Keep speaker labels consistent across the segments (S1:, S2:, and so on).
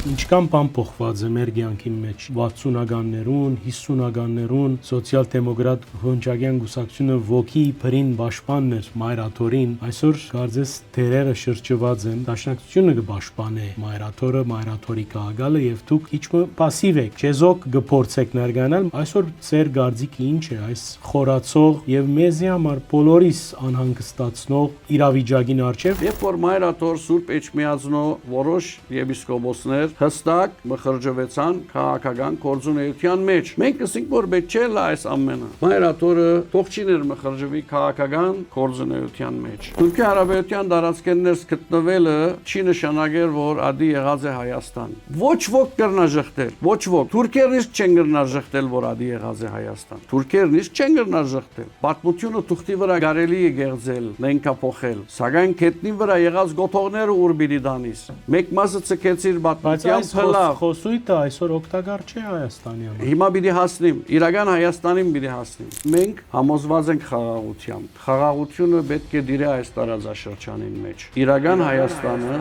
S1: Ինչքան բան փոխված է մեր կյանքի մեջ 60-ականներուն, 50-ականներուն սոցիալ-դեմոկրատ հոնջագյան գուսակցությունը ոգի բրին պաշտպանն էր մայրաթորին, այսօր կարծես դերերը շրջված են, դաշնակցությունը կպաշտպանե մայրաթորը, մայրաթորի քաղաքալը եւ դուք իջը пассив եք, չեզոք կփորձեք ներգանալ, այսօր ծեր գարձիկը ինչ է այս խորացող եւ մեզի համար բոլորիս անհանգստացնող իրավիճակին արչեւ,
S2: երբ որ մայրաթոր Սուրբ Էջմիածնո որոշ եպիսկոպոսներ հստակ մխրջվեցան քաղաքական գործունեության մեջ։ Մենք ասենք որ պետք չէ այս ամենը։ Մայրաթորը թող չի մխրջվի քաղաքական գործունեության մեջ։ Թուրքի Հարաբերության տարածքներս գտնվելը չի նշանակել որ ադի եղած է Հայաստան։ Ոչ ոք կրնաժխտել, ոչ ոք։ Թուրքերն իսկ չեն կրնաժխտել որ ադի եղած է Հայաստան։ Թուրքերն իսկ չեն կրնաժխտել։ Պատմությունը թուղթի վրա կարելի է գեղձել, լենկափոխել, սակայն քետնի վրա եղած գոթողները ուր պիտի դանիս։ Մեկ մասը ցկեցիր պատմության փլավ։
S1: Խոսույթը այսօր օգտակար չէ Հայաստանի համար։
S2: Հիմա պիտի հասնիմ, իրական Հայաստանին պիտի հասնիմ։ Մենք համոզված ենք խաղաղությամբ։ Խաղաղությունը պետք է դիրե այս տարածաշրջանին մեջ։ Իրական Հայաստանը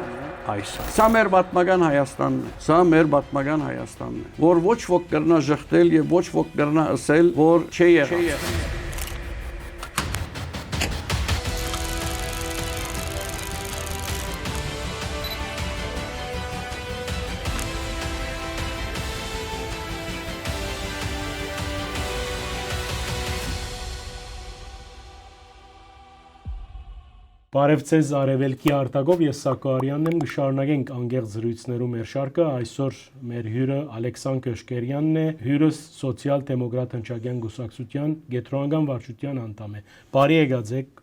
S2: այս է։ Սա մեր պատմական Հայաստանն է։ Սա մեր պատմական Հայաստանն է, որ ոչ ոք կրնա ժխտել եւ ոչ ոք կրնա ասել, որ չի եղել։
S1: Բարև ձեզ Արևելքի արտակով, ես Սակո Արյանն եմ, կշարունակենք անգեղ զրույցներու մեր շարքը, այսօր մեր հյուրը Ալեքսան Կոշկերյանն է, հյուրս սոցիալ-դեմոկրատ հնչակյան գուսակցության գետրոնական վարչության անդամ է։ Բարի եկած եք,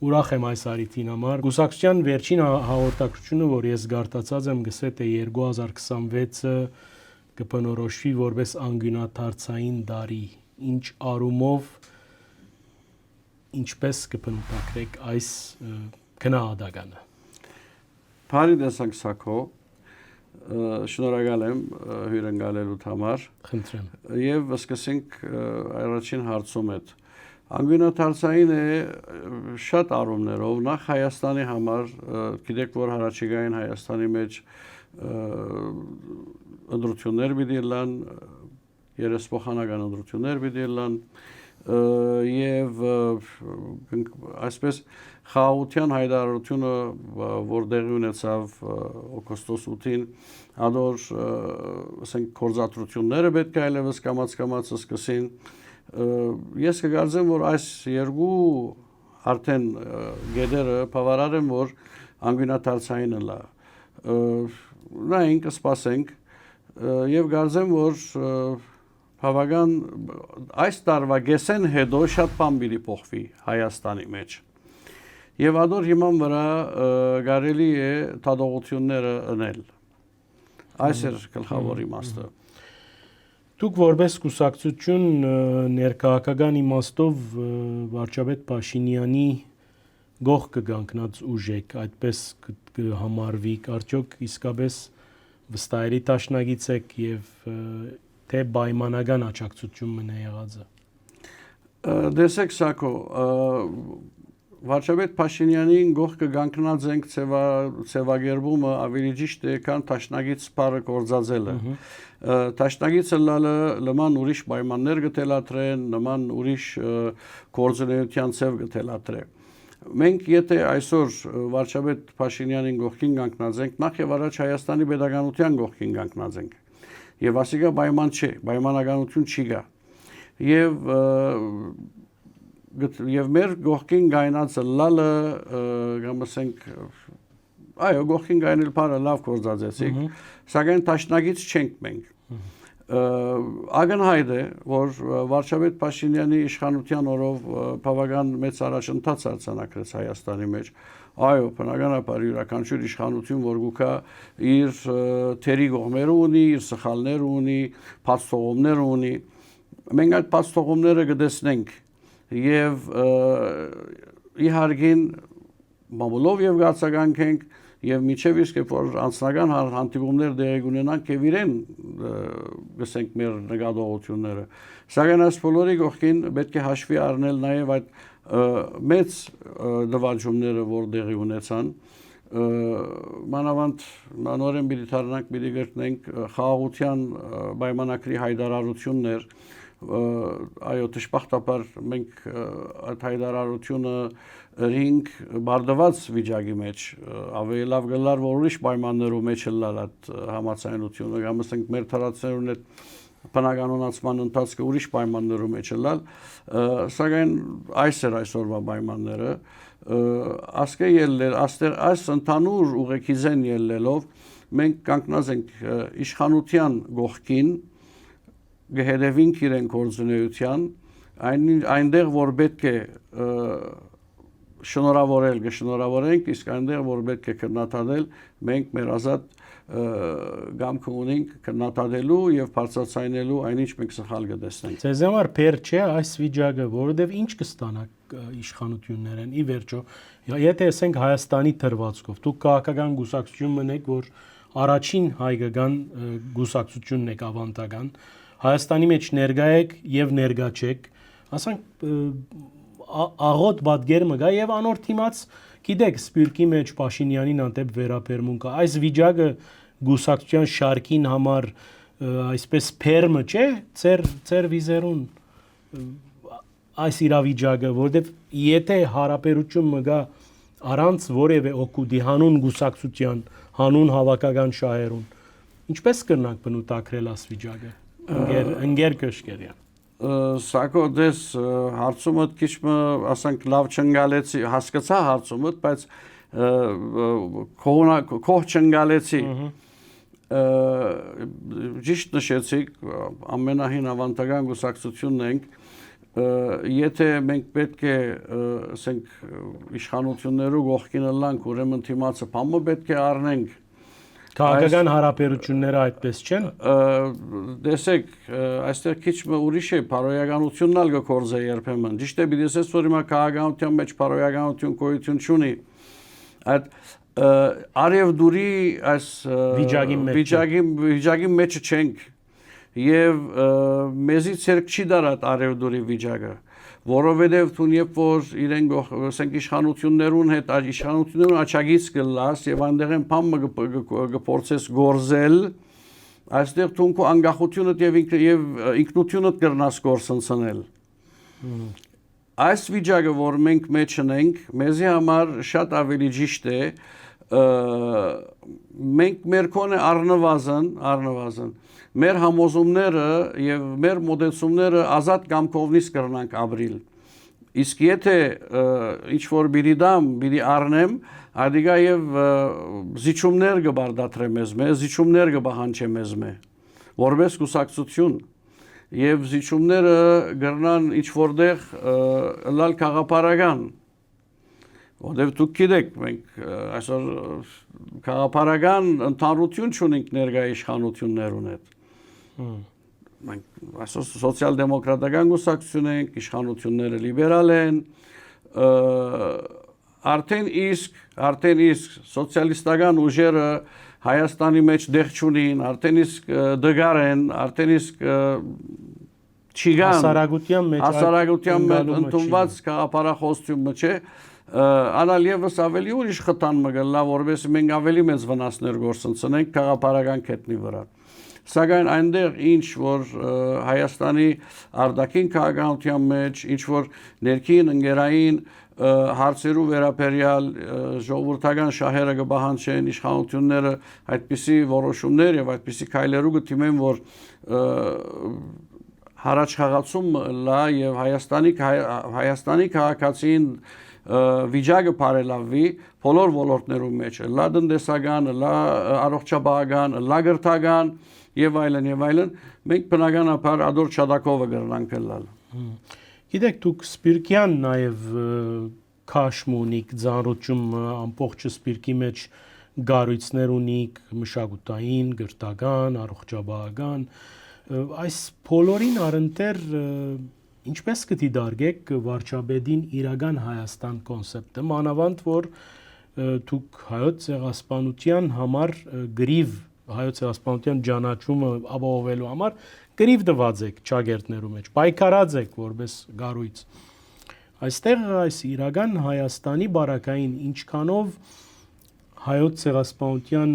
S1: ուրախ եմ այս արիթին համար։ Գուսակցության վերջին հաղորդակցությունը, որ ես գարտացած եմ, գսե թե 2026-ը կբնորոշվի որպես անգյունաթարցային տարի, ինչ արումով ինչպես կփնտրեք այս քննադատականը։
S2: Բարի տեսակ Սակո, շնորհակալ եմ հյուրընկալելու համար։
S1: Խնդրեմ։
S2: Եվ սկսենք առաջին հարցում հետ։ Անգյունաթարցային է շատ առումներով, նախ Հայաստանի համար, գիտեք որ հարաճիգային Հայաստանի մեջ ընտրություններ պիտի լան, երեսփոխանական ընտրություններ պիտի լան եւ այսպես խաղաղության հայտարարությունը որ դեղի ունեցավ օգոստոս 8-ին ադոր ասենք կորզատրությունները պետք է այլևս կամաց սկսին ես կգարձեմ որ այս երկու արդեն գեդերը բավարար են որ անգյունաթարցային լա նայենք սպասենք եւ գարձեմ որ բավական այս տարվա գեսեն հետո շատ բան պիտի փոխվի Հայաստանի մեջ։ Եվ ադոր հիման վրա կարելի է դատողությունները անել։ Այս էր գլխավոր իմաստը։
S1: Դուք որպես կուսակցություն ներքաղաքական իմաստով վարչապետ Փաշինյանի գող կգանքնած ուժ եք, այդպես կհամարվի, արդյոք իսկապես վստահելի դաշնակից եք եւ թե պայմանական աջակցություն մնա եղածը։
S2: Դեսեք Սակո, վարչապետ Փաշինյանին գող կգանքնած ենք ցևագերբումը ավելի ճիշտ է, քան դաշնակից բառը կորցածելը։ Դաշնակիցը լալը նման ուրիշ պայմաններ կթելադրեն, նման ուրիշ գործունեության ցև կթելադրե։ Մենք եթե այսօր վարչապետ Փաշինյանին գողքին կանգնած ենք, նախ եւ առաջ Հայաստանի պետականության գողքին կանգնած ենք։ Եվ ասիկա պայման չէ, պայմանականություն չի գա։ Եվ մեր գողքին գայնածը լալը, գամասենք, այո, գողքին գայնել պարը լավ կործածեցիք, սակայն տաշնագից չենք մենք։ Ագնհայտ է, որ վարչապետ Փաշինյանի իշխանության օրով բավական մեծ առաջընթաց արձանագրեց Հայաստանի մեջ։ Այո, բնականաբար յուրաքանչյուր իշխանություն, որ գուքա իր թերի կողմերը ունի, իր սխալները ունի, փաստողումներ ունի։ Մենք այդ փաստողումները կտեսնենք եւ իհարկե մամուլով եւ գացականքենք եւ միջև իսկ որ անձնական հանդիպումներ դեղի ունենանք եւ իրեն գսենք մեր նկատողությունները սակայն այս բոլորի կողքին պետք է հաշվի առնել նաեւ այդ մեծ նվաճումները որ դեղի ունեցան մանավանդ նորեն պիտի դառնանք, պիտի գրտնենք խաղաղության պայմանագրի հայտարարություններ, այո, դժբախտաբար մենք այդ հայտարարությունը ռինգ բարդված վիճակի մեջ ավելի լավ գլար, որ ուրիշ պայմաններով մեջ լալ այդ համացայնությունը, կամ ասենք մեր թարացներուն այդ բնականոնացման ընթացքը ուրիշ պայմաններով մեջ լալ, սակայն այս էր այսօրվա պայմանները, ասկե ելլել, այս ընդհանուր ուղեկիզեն ելլելով մենք կանգնած ենք իշխանության գողքին, գհետևինք իրեն գործունեության, այնտեղ որ պետք է շնորհավորել, կշնորհավորենք, իսկ այնտեղ որ պետք է քննադատել, մենք մեր ազատ գամք ունենք քննադատելու եւ բարձրացնելու այնինչ մենք սխալ կտեսնենք։
S1: Ձեզ համար փեր չէ այս վիճակը, որովհետեւ ինչ կստանաք իշխանություններն ի վերջո, եթե ասենք Հայաստանի թրվածքով, դուք քաղաքական գուսակցություն մնեք, որ առաջին հայկական գուսակցությունն եք ավանդական, Հայաստանի մեջ ներկա եք եւ ներկա չեք, ասենք աղոտ բادگերմը գա եւ անոր թիմած գիտեք սպիրկի մեջ Փաշինյանին անտեպ վերապերմունքը այս վիճակը գուսակցության շարքին համար այսպես փերմը չէ ծեր վիզերուն այս իրավիճակը որովհետեւ եթե հարաբերություն մգա առանց որևէ օգուտի հանուն գուսակցության հանուն հավաքական շահերուն ինչպես կրնանք բնութագրել այս վիճակը ընկեր կշկերյան
S2: Սակո դες հարցումդ քիչ ասենք լավ չընկալեցի հասկացա հարցումդ բայց քող չընկալեցի ճիշտ նշեցիք ամենահին ավանդական գուսակցությունն ենք եթե մենք պետք է ասենք իշխանություններու կողքին լանք ուրեմն թիմացը բամը պետք է առնենք
S1: Քաղաքական հարաբերությունները այդպես չեն։
S2: Տեսեք, այստեղ քիչ ուրիշ է, բարոյականությունն ալ գործե երբեմն։ Ճիշտ է, պիտի ասես, որ հիմա քաղաքականության մեջ բարոյականություն գոյություն չունի։ Այդ արևդուրի այս վիճակի մեջ չենք եւ մեզի ցերկ չի դարած արևդուրի վիճակը որովհետև դու երբ որ իրեն ասենք իշխանություններուն հետ իշխանություններուն աչագից կլաս եւ այնտեղեն փամը կփորձես գործել այստեղ դու քո անկախությունդ եւ ինքնությունդ կրնաս գործընծնել այս վիճակը որ մենք մեջ ունենք մեզի համար շատ ավելի ճիշտ է մենք մեր կոնը առնվազն մեր համոզումները եւ մեր մոդեցումները ազատ կամքովնից կրնանք ապրիլ իսկ եթե ինչ որ բիդի առնեմ ադիգա եւ զիջումներ կբարդատրե մեզ զիջումներ կբահանչե մեզ որպես կուսակցություն եւ զիջումները կրնան ինչ որտեղ լալ քաղաքապարական Որտեւ դուք գիտեք, մենք այսօր քաղաքապարական ընդհանրություն չունենք ներկայ իշխանություններուն հետ Մենք այսօր սոցիալ-դեմոկրատական գուսակցություն ենք, իշխանությունները լիբերալ են, արդեն իսկ սոցիալիստական ուժերը Հայաստանի մեջ դեղ չունին, արդեն իսկ դգար են, արդեն իսկ չիգան, հասարակության մեջ ընդունված քաղաքապարախոսությունը չէ, անալ եւս ավելի ուրիշ խթան մգլա, որովհետեւ մենք ավելի մեծ վնասներ գործընծնենք քաղաքապարական կետնի վրա Սակայն այնտեղ ինչ որ Հայաստանի արտաքին քաղաքականության մեջ ինչ որ ներքին ընկերային հարցերու վերաբերյալ ժողովրդական շահերը կբահանջեն իշխանությունները այդպիսի որոշումներ եւ այդպիսի քայլերու կդիմեն որ հարաճխաղացում լա եւ Հայաստանի քաղաքացին վիճակը բարելավի բոլոր ոլորտներում մեջ լա տնտեսական, լա առողջապահական, լա գրթական եւ այլն, մենք բնականաբար ադոր չադակովը կրնանք լալ։
S1: Գիտեք, դուք սպիրկյան նաեւ քաշմ ունիք, ծանրություն ամբողջ սպիրկի մեջ գարույցներ ունիք, մշակութային, գրթական, առողջապահական, այս բոլորին առընթեր ինչպես կդիտարկեք վարչապետին իրական Հայաստան կոնցեպտը, մանավանդ որ դուք հայոց ցեղասպանության համար գրիվ հայոց ցեղասպանության ճանաչումը ապահովելու համար գրիվ դված եք ճագերտներու մեջ, պայքարած եք որպես գարույց։ Այստեղ այս իրական Հայաստանի բարակային ինչքանով հայոց ցեղասպանության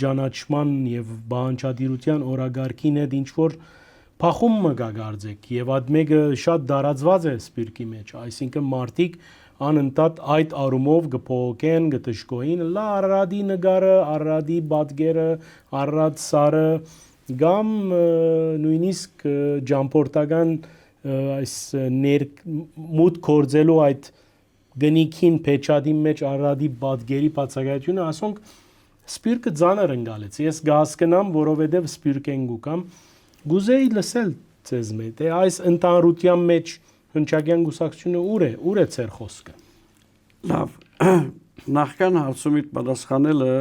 S1: ճանաչման եւ բանջարդիրության օրագարկին հետ ինչ որ փախում մը գագարձեք եւ այդ մեկը շատ դարածված է սպիրկի մեջ, այսինքն մարդիկ անընդհատ այդ արումով գփողոքեն, գտշկոին, լա Արարատի նկարը, Արարատի բադգերը, Արարատ սարը, գամ նույնիսկ ջամփորդական այս մուտք կորձելու այդ գնիքին փեչադի մեջ Արարատի բադգերի բացակայությունը, ասոնք սպիրկը ծանր ընկալեց։ Ես գահսկնամ, որովհետև սպիրկ են գուկամ, գուզեի լսել ձեզ մեծ, թե այս ընտանրության մեջ հնչակյան գուսակցությունը ուր է ծեր խոսքը։
S2: Լավ, նախքան հարցումիդ պատասխանելը,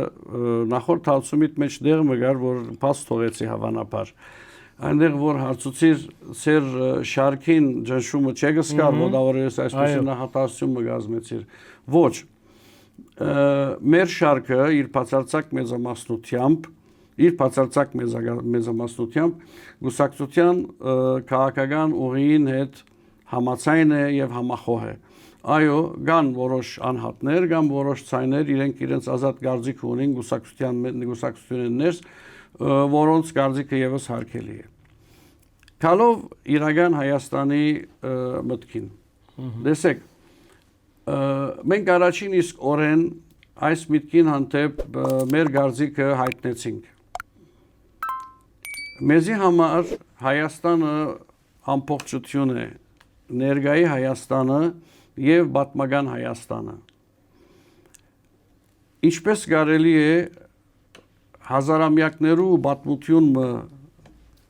S2: նախորդ հարցումիդ մեջ դեղ մգար, որ պաս թողեցի հավանապար։ Այնտեղ որ հարցուցիր ծեր շարքին ջնշումը չգսկար, մոդավորես այսպես նախատասություն մգազմեցիր։ Ոչ, մեր շարքը իր բացարձակ մեծամասնությամբ գուսակցության քաղաքական ուղին հետ համացայն է եւ համախոհ է։ Այո, կան որոշ անհատներ, կան որոշ ցայներ, իրենց ազատ գարձիկ ունին գուսակցությունեն ներս, որոնց գարձիկը եւս հարկելի է։ Կալով իրական Հայաստանի մտքին։ Տեսեք, մենք առաջին իսկ օրեն այս միտքին հանդեպ մեր գարձիկը հայտնեցինք։ Մեզի համար Հայաստանը ամբողջություն է, ներկայի Հայաստանը եւ պատմական Հայաստանը։ Ինչպես կարելի է հազարամյակներու պատմություն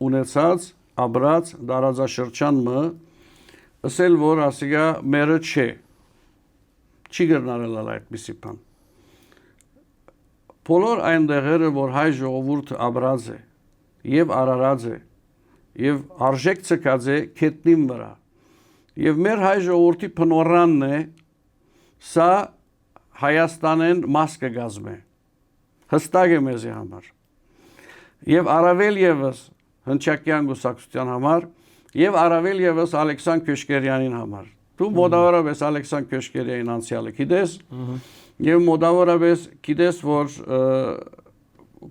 S2: ունեցած, ապրած դարաձաշրջան ասել, որ ասիգա մերը չէ։ Չի գրնարել այդպիսի բան։ Բոլոր այն տեղերը, որ հայ ժողովուրդը ապրած է եւ արարած է եւ արժեք ցկած է քետնին վրա։ Եվ մեր հայ ժողովրդի փնորանն է, սա Հայաստանեն մաս կգազմե։ Հստակ է մեզի համար։ Եվ առավել եւս հնչակյան գուսակցության համար, եւ առավել եւս Ալեքսան Քյոշկերյանին համար։ Դու մոտավորապես Ալեքսան Քյոշկերյանին անցյալը գիտես, եւ մոտավորապես գիտես, որ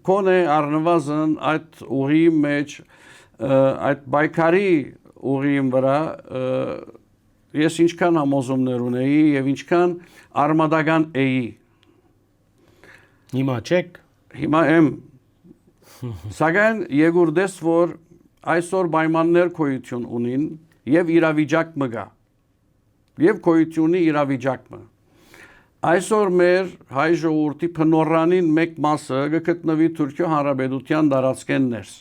S2: կոնե առնվազն այդ ուղի մեջ, այդ բայկարի ուղիի վրա ես ինչքան համոզումներ ունեի եւ ինչքան արմադական էի։
S1: Հիմա չեք։
S2: Հիմա եմ։ Սակայն եգուրդես, որ այսօր պայմաններ քոյություն ունին եւ իրավիճակ մը գա։ Եվ քոյությունի իրավիճակ մը։ Այսօր մեր հայ ժողովրդի փնորանին մեկ մասը գտնվի Թուրքիա Հանրապետության տարածքեն ներս։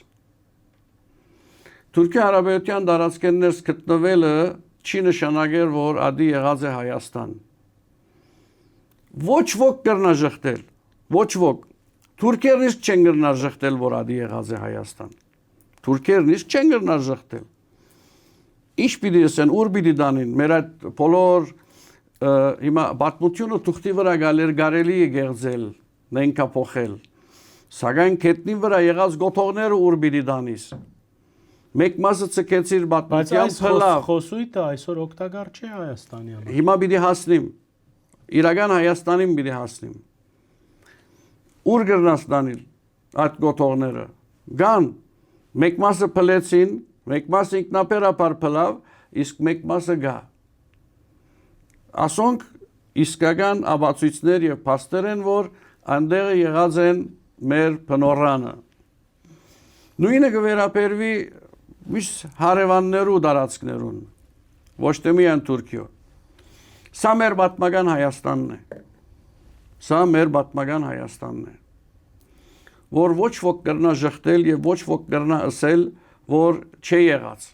S2: Թուրքիա Հանրապետության տարածքեն ներս գտնվելը չի նշանակել, որ ադի եղած է Հայաստան։ Ոչ ոք կրնաժխտել, ոչ ոք։ Թուրքերն իսկ չեն կրնաժխտել, որ ադի եղած է Հայաստան։ Թուրքերն իսկ չեն կրնաժխտել։ Ինչ պիտի ասեն, ուր պիտի դանին, մեր այդ բոլոր հիմա պատմությունը թուղթի վրա գալեր կարելի է գեղձել, նենքափոխել։ Սակայն քետնի վրա եղած գոթողները ուր պիտի դանիս։ Մեկ մասը ցկեցիր պատմության փլավ։
S1: Խոսույթը այսօր օգտակար չէ Հայաստանի համար։
S2: Հիմա պիտի հասնիմ։ Իրական Հայաստանին պիտի հասնիմ։ Ուր գրնաս դանել այդ գոթողները։ Գան մեկ մասը փլեցին, մեկ մասը ինքնաբերաբար փլավ, իսկ մեկ մասը գա։ Ասոնք իսկական ապացույցներ եւ փաստեր են, որ այնտեղ եղած են մեր փնորանը։ Նույնը կվերապերվի միշտ հարևաններու տարածքներուն, ոչ թե միայն Թուրքիա։ Սա մեր պատմական Հայաստանն է։ Սա մեր պատմական Հայաստանն է։ Որ ոչ ոք կրնա ժխտել եւ ոչ ոք կրնա ասել, որ չի եղած։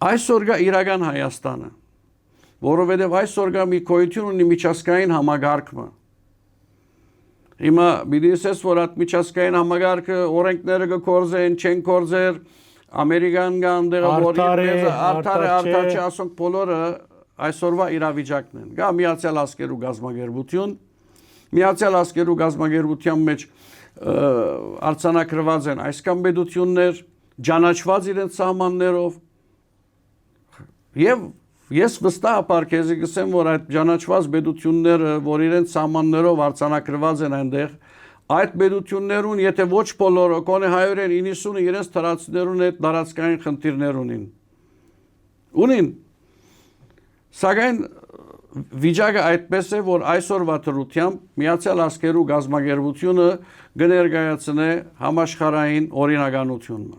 S2: Այսօր կա իրական Հայաստանը, որովհետեւ այսօր կա մի գոյություն ունի միջազգային համագարկը։ Հիմա պիտի ասես, որ այդ միջազգային համագարկը օրենքները կկործեն, չեն կործեր, Ամերիկան կան դեղը, որ արդար չէ, ասոնք բոլորը այսօրվա իրավիճակն են։ Գա Միացյալ Ազգերու գազագերբություն, Միացյալ Ազգերու գազագերբության մեջ արձանագրված են այսքան պետություններ, ճանաչված իրենց սահմաններով եւ Ես վստահաբար քեզ կսեմ, որ այդ ճանաչված պետությունները, որ իրենց սահմաններով արձանագրված են այնտեղ, այդ պետություններուն, եթե ոչ բոլորը, կոնե 190-ը իրենց տարածքներուն հետ տարածքային խնդիրներ ունին։ Սակայն վիճակը այդպես է, որ այսօրվա դրությամբ Միացյալ Աշխարհու գազագերբությունը կներկայացնե համաշխարհային օրինականությունը։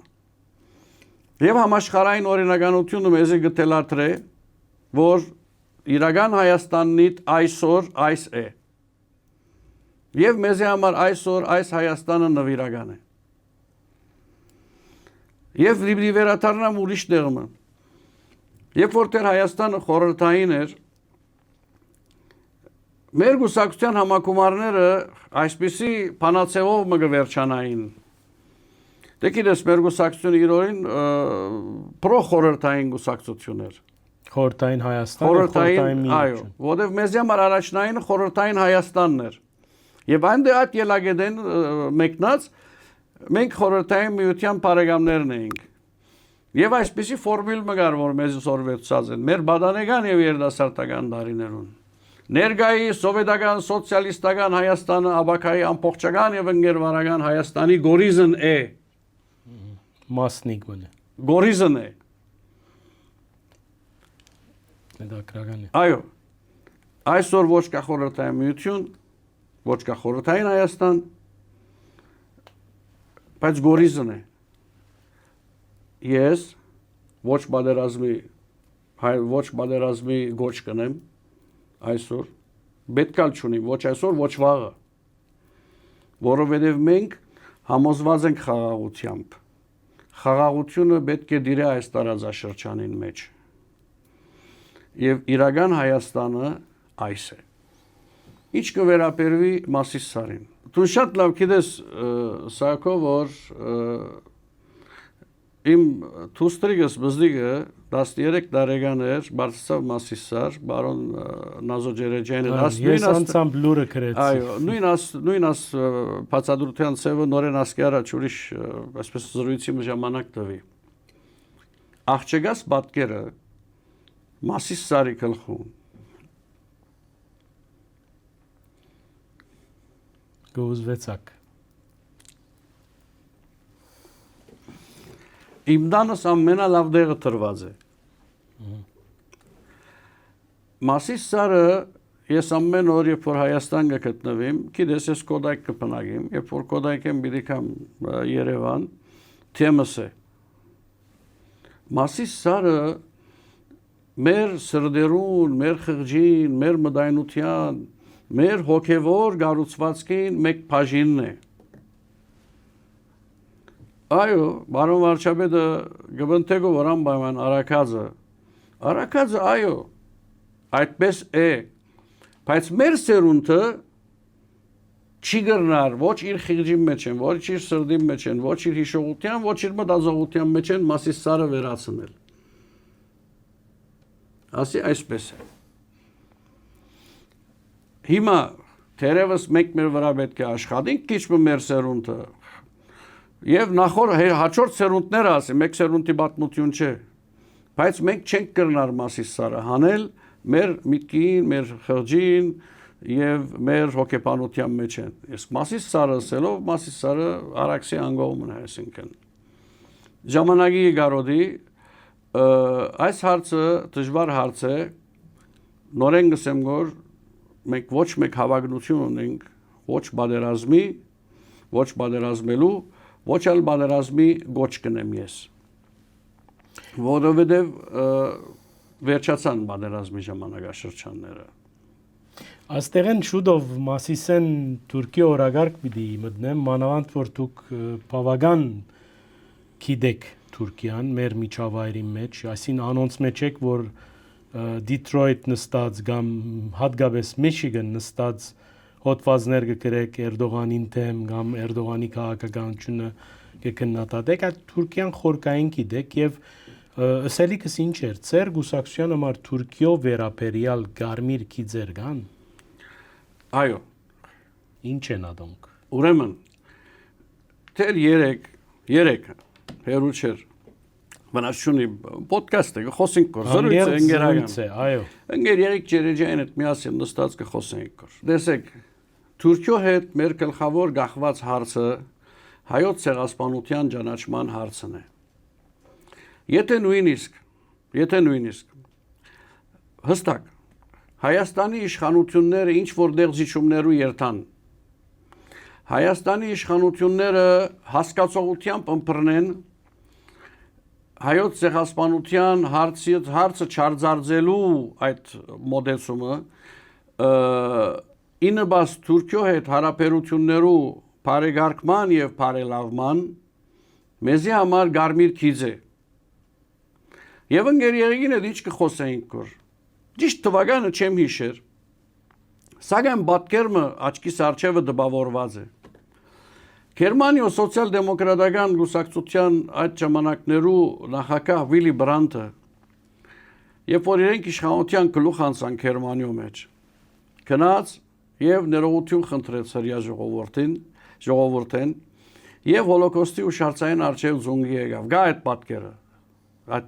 S2: Եվ համաշխարհային օրինականությունը մեզ գտելատրե, որ իրական Հայաստանից այսօր այս է։ Եվ մեզ համար այսօր այս Հայաստանը նվիրական է։ Եվ լիբրի վերադառնամ ուրիշ տեղը։ Երբ որտեղ Հայաստանը խորհրդային էր, մեր գուսակցության համակումարները այսպիսի փանացեով մը վերջանային։ Դե գիտես, մեր գուսակցությունը իրորին պրոխորհրդային գուսակցություն էր։
S1: Խորհրդային Հայաստանը, խորհրդային միություն։
S2: Այո, որովհետև մեզ համար առաջնային խորհրդային Հայաստանն էր։ Եվ այնտեղ այդ ելագետեն մեկնած մենք խորհրդային միության բարեկամներն էինք։ Եվ այսպիսի ֆորմուլ մգար, որ մեզ սորվեցած են մեր բադանեգան եւ երդասարտական դարիներուն։ Ներգայի սովետական սոցիալիստական Հայաստանը աբակայի ամբողջական եւ ընկերվարական Հայաստանի գորիզն է։
S1: Մասնիկ մնը։
S2: Գորիզն է։
S1: Դա քրական է։
S2: Այո։ Այսօր ոչ կա խորհրդային միություն, ոչ կա խորհրդային Հայաստան, բայց գորիզն է։ Ես ոչ բادرազմի գոչ կնեմ այսօր, պետքալ չունիմ, ոչ այսօր, ոչ վաղը, որովհետև մենք համոզված ենք խաղաղությամբ, խաղաղությունը պետք է դիրե այս տարածաշրջանին մեջ, և իրական Հայաստանը այս է, ինչ կվերապերվի Մասիսարին, դու շատ լավ գիտես Սայակո, որ իմ թուստրիգս բզդիգը 13 տարեկան էր, բարձրացավ Մասիսար, բարոն Նազո Ջերեջյանը,
S1: ես անցամբ լուրը գրեցի։
S2: Այո, նույն բացատրության ծևը նորեն ասկի առաջ ուրիշ այսպես զրույցի ժամանակ տվի։ Աղջկաս պատկերը Մասիսարի գլխում
S1: գոզվեցակ։
S2: Իմ տանս ամենալավ դեղը տրված է։ Մասիսարը ես ամեն օր, երբ որ Հայաստան կգտնվեմ, գիտես ես կոդայք կփնագեմ, երբ որ կոդայք եմ պիտի կամ Երևան, թեմս է։ Մասիսարը մեր սրդերուն, մեր խղճին, մեր մտայնության, մեր հոգևոր կառուցվածքին մեկ բաժինն է։ Այո, բարոն վարչապետը գբնթեգով որ անպայման Արաքածը այո, այդպես է, բայց մեր սերունդը չի գրնար, ոչ իր խիղճի մեջ են, ոչ իր սրդի մեջ են, ոչ իր հիշողության, ոչ իր մտածողության մեջ են Մասիսարը վերացնել։ Ասի այսպես է։ Հիմա թերևս մենք մեր վրա պետք է աշխատենք, քիչ մեր սերունդը Եվ հաջորդ սերունդները ասի, մեկ սերունդի պատմություն չէ, բայց մենք չենք կրնար Մասիսարը հանել մեր միտքին, մեր խղճին և մեր հոգեբանության մեջ են։ Ես Մասիսարը ասելով, Մասիսարը Արաքսի անգողումն է, այսինքն։ Ժամանակի գարոդի, այս հարցը դժվար հարց է, նորեն գսեմ որ մենք ոչ մեկ հավակնություն ունենք, ոչ բادرազմի, ոչ բادرազմելու, ոչ էլ բادرազմի գոչ կնեմ ես, որովհետև վերջացան բادرազմի ժամանակաշրջանները։
S1: Աստեղեն շուտով Մասիսեն Թուրքիա օրագարկ պիտի մտնեմ, մանավանդ որ դուք բավական գիտեք Թուրքիան, մեր միջավայրի մեջ, այսին անոնց մեջ եք, որ Դիթրոյթ նստած կամ հատկապես Միչիգան նստած հոդվածներ կգրեք Էրդողանին դեմ կամ Էրդողանի քաղաքականությունը կքննադատեք, այդ Թուրքիան խորկային գիտեք եւ ըսելիքս ինչ էր, ծեր գուսակցության համար Թուրքիո վերապերյալ գարմիր գիծեր կան։
S2: Այո։
S1: Ինչ են ադոնք։
S2: Ուրեմն, թեր երեք հերու չէր Վնասչունի պոդքաստ է, խոսենք կոր,
S1: Զրույց է, այո։
S2: Ընկեր Երիկ Ջերեջյանն հետ միասին նստած կխոսենք կոր։ Տեսեք, Թուրքիո հետ մեր գլխավոր գախված հարցը հայոց ցեղասպանության ճանաչման հարցն է։ Եթե նույնիսկ հստակ Հայաստանի իշխանությունները ինչ որտեղ զիջումներու երթան Հայաստանի իշխանությունները հասկացողությամբ ըմբռնեն հայոց ցեղասպանության հարցը չարձարծելու այդ մոդեցումը ինը բաց Թուրքիո հետ հարաբերություններու բարեգարկման եւ բարելավման մեզի համար գարմիր քիծ է եւ ընկեր Երեգին հետ ինչ կխոսեինք կոր ճիշտ թվականը չեմ հիշեր սակայն պատկերմը աչքիս առջևը դպավորված է Գերմանիա սոցիալ-դեմոկրատական լուսակցության այդ ժամանակներու նախագահ Վիլի Բրանտը երբ որ իրենք իշխանության գլուխ անցան Գերմանիո մեջ գնաց եւ ներողություն խնդրեց հրյա ժողովրդին եւ հոլոկոստի ուշարձային արժեվ զունգի եկավ գա այդ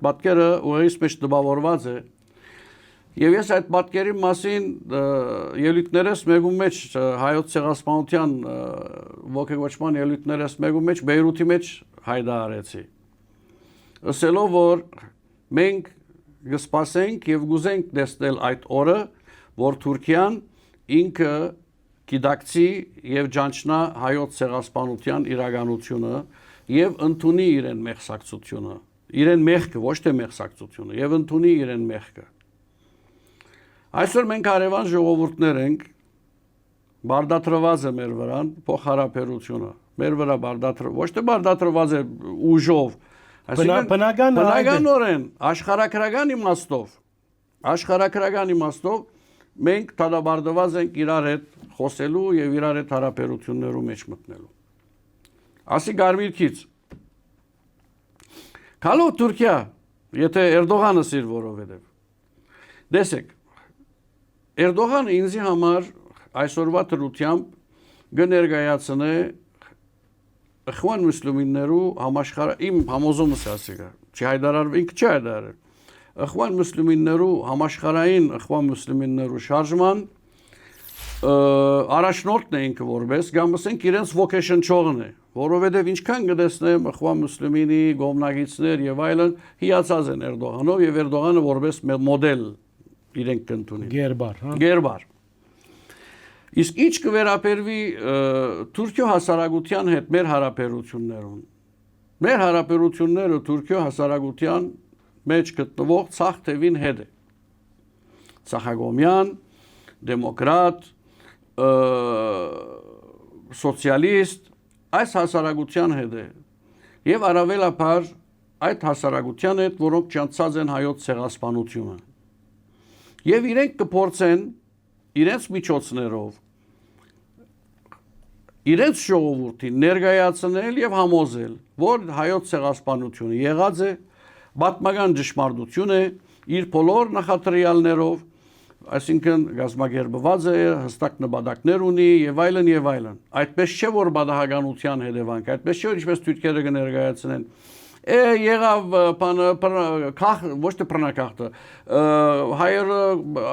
S2: պատկերը ուղիղ մեջ դպավորված է Եվ ես այդ պատկերի մասին ելույթներս մեկում մեջ հայոց ցեղասպանության ոգեգոճման ելույթներս մեկում մեջ Բեյրութի մեջ հայտարարեցի։ Ասելով որ մենք կսպասենք եւ գուզենք տեսնել այդ օրը, որ Թուրքիան ինքը գիտակցի եւ ճանչնա հայոց ցեղասպանության իրականությունը եւ ընդունի իրեն մեղսակցությունը, իրեն մեղքը, ոչ թե մեղսակցությունը, եւ ընդունի իրեն մեղքը։ Այսօր մենք հարևան ժողովուրդներ ենք, բարդատրված է մեր վրան փոխհարաբերությունը, մեր վրա ոչ թե բարդատրված է ուժով, բնականորեն աշխարհագրական իմաստով մենք դադարդված ենք իրար հետ խոսելու եւ իրար հետ հարաբերություններու մեջ մտնելու։ Ասի գարմիր քիծ։ Քալո Թուրքիա, եթե Էրդողանը սիր որովհետեւ։ Դեսեք Էրդողանը ինձի համար այսօրվա դրությամբ կներկայացնե Ախվան մուսլիմներու իմ համոզումս ասիկա, չի հայտարարվել, ինքը չի հայտարարել։ Ախվան մուսլիմներու համաշխարհային ախվան մուսլիմներու շարժման առաջնորդն է ինքը որպես, կամ ասենք իրենց vocation-չողն է, որովհետև ինչքան կտեսնեմ ախվան մուսլիմինի գոմնագիցներ եւ այլն հիացած են Էրդողանով եւ Էրդողանը որպես մոդել իրենք կընդունին։ Գերբար։ Իսկ ինչ կվերապերվի Թուրքիո հասարակության հետ մեր հարաբերություններուն։ Մեր հարաբերությունները Թուրքիո հասարակության մեջ գտնվող ցախ թևին հետ է։ Ցախագոմյան, դեմոկրատ, սոցիալիստ, այս հասարակության հետ է։ Եվ առավելաբար այդ հասարակության հետ, որոնք ճանաչած են հայոց ցեղասպանությունը։ Եվ իրենք կփորձեն իրենց միջոցներով իրենց ժողովրդին ներկայացնել եւ համոզել, որ հայոց ցեղասպանությունը եղած է, պատմական ճշմարտություն է, իր բոլոր նախատրյալներով, այսինքն գազագերբված է, հստակ նպատակներ ունի եւ այլն եւ այլն։ Այդպես չէ որ բադահականության հետևանք, այդպես չէ որ ինչպես թուրքերը կներկայացնեն եղավ ոչ թե բռնակախտը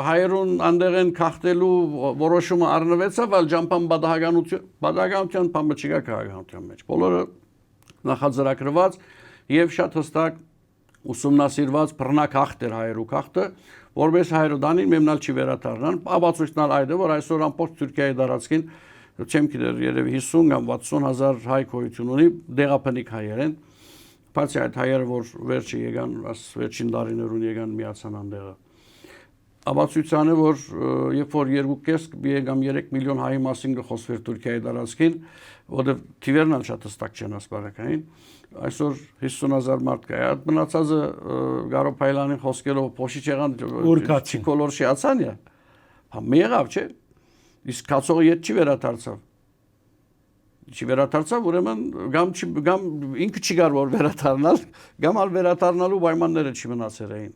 S2: հայերուն անդեղեն քաղտելու որոշումը առնվեցավ, այլ ճամփան բադահականության բամը չկա քաղաքականության մեջ։ Բոլորը նախաձեռագրված եւ շատ հստակ ուսումնասիրված բռնակախտ էր հայերու քաղտը, որպես հայրոդանին մեմնալ չի վերադառնան, ապացույցնալ այդ է, որ այսօր ամբողջ Թուրքիայի տարածքին չեմ գիտեր երևի 50 կամ 60 հազար հայ գոյություն ունի, դեղաբնիկ հայեր են։ Բացի այդ հայերը, որ վերջը եկան, վերջին տարիներուն եկան միացան անդեղը։ Ապացույցանը, որ երբ որ 2.5 կամ 3 միլիոն հայի մասին կխոսվեր Թուրքիայի տարածքին, որտեղ թիվերն շատ հստակ չեն ասպարակային, այսօր 50,000 մարդ կա։ Այդ մնացածը Գարո Փայլյանին խոսքերով փոշի չեղան, չիկոլոր շիացան է։ Մի եղավ, չէ։ Իսկ կացողը ետ չի վերադարձավ։ Չի վերադարձավ, ուրեմն գամ ինքը չի կարող որ վերադառնալ, գամ ալ վերադառնալու պայմանները չի մնացել էին։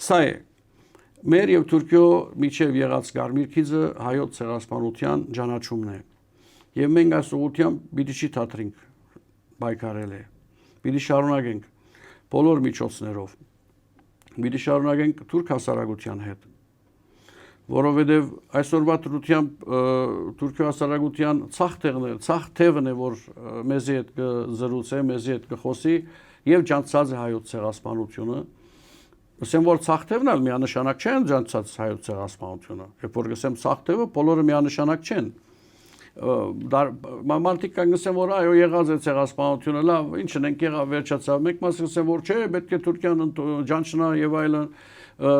S2: Սա է մեր եւ Թուրքիո միջև եղած գարմիր քիզը հայոց ցեղասպանության ճանաչումն է։ Եվ մենք այս ուղղությամբ պիտի չի թատրենք բայկարել է։ Պիտի շարունակենք բոլոր միջոցներով։ Մի շարունակենք թուրք հասարակության հետ, որովհետև այսօրվա դրությամբ Թուրքիա հասարակության ցախ թևն է, որ մեզի հետ կզրուցե, մեզի հետ կխոսի եւ ջանցած է հայոց ցեղասպանությունը։ Ասեմ որ ցախ թևն էլ միանշանակ չեն ջանցած հայոց ցեղասպանությունը։ Երբ որ գսեմ ցախ թևը, բոլորը միանշանակ չեն։ Մարդիկ կանգնեն որ այո եղած է ցեղասպանությունը, լավ, ինչն ենք եղավ վերջացավ։ Մեկ մասը ասեմ որ չէ, պետք է Թուրքիան ջանչնա եւ այլն,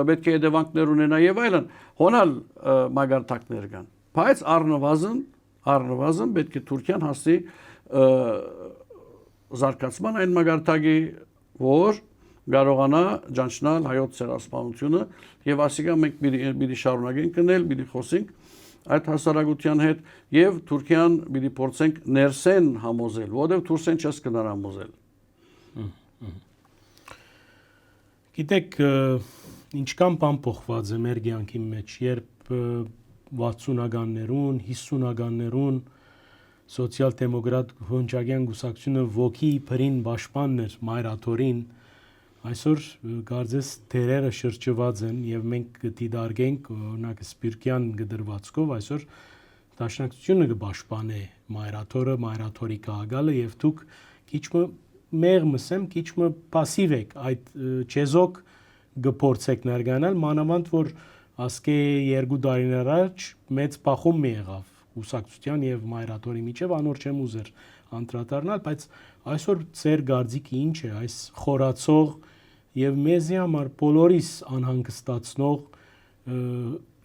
S2: պետք է հետևանքներ ունենա եւ այլն։ Հոնալ մագարտակներ կան։ Բայց առնվազն պետք է Թուրքիան հասնի զարգացման այն մագարտակի, որ կարողանա ջանչնալ հայոց ցեղասպանությունը եւ ասիկա մենք պիտի շարունակենք գնել, պիտի խոսենք այդ հասարակության հետ եւ Թուրքիան պիտի փորձենք ներսեն համոզել, որովհետեւ Թուրքեն չես կնար համոզել։
S1: Գիտեք, ինչքան բան փոխված է մեր կյանքի մեջ, երբ 60-ականներուն, 50-ականներուն սոցիալ-դեմոկրատ հոնջագյան գուսակցությունը ոգի փրին պաշտպանն էր մայրաթորին, այսօր կարծես դերերը շրջված են եւ մենք կդիտարկենք օրինակ Սպիրկյան գդրվածքով այսօր դաշնակցությունը կպաշտպանե մայրաթորը, մայրաթորի քաղաքալը եւ դուք քիչ մեղմսեմ, քիչ пассив եք այդ չեզոք գործեք ներգանալ, մանավանդ որ ասկե 2 տարիներ առաջ մեծ փախում եղավ ուսակցության եւ մայրաթորի միջև անոր չեմ ուզեր անդրադառնալ, բայց այսօր ծեր գարձիկը ինչ է այս խորացող եւ մեզի համար բոլորիս անհանգստացնող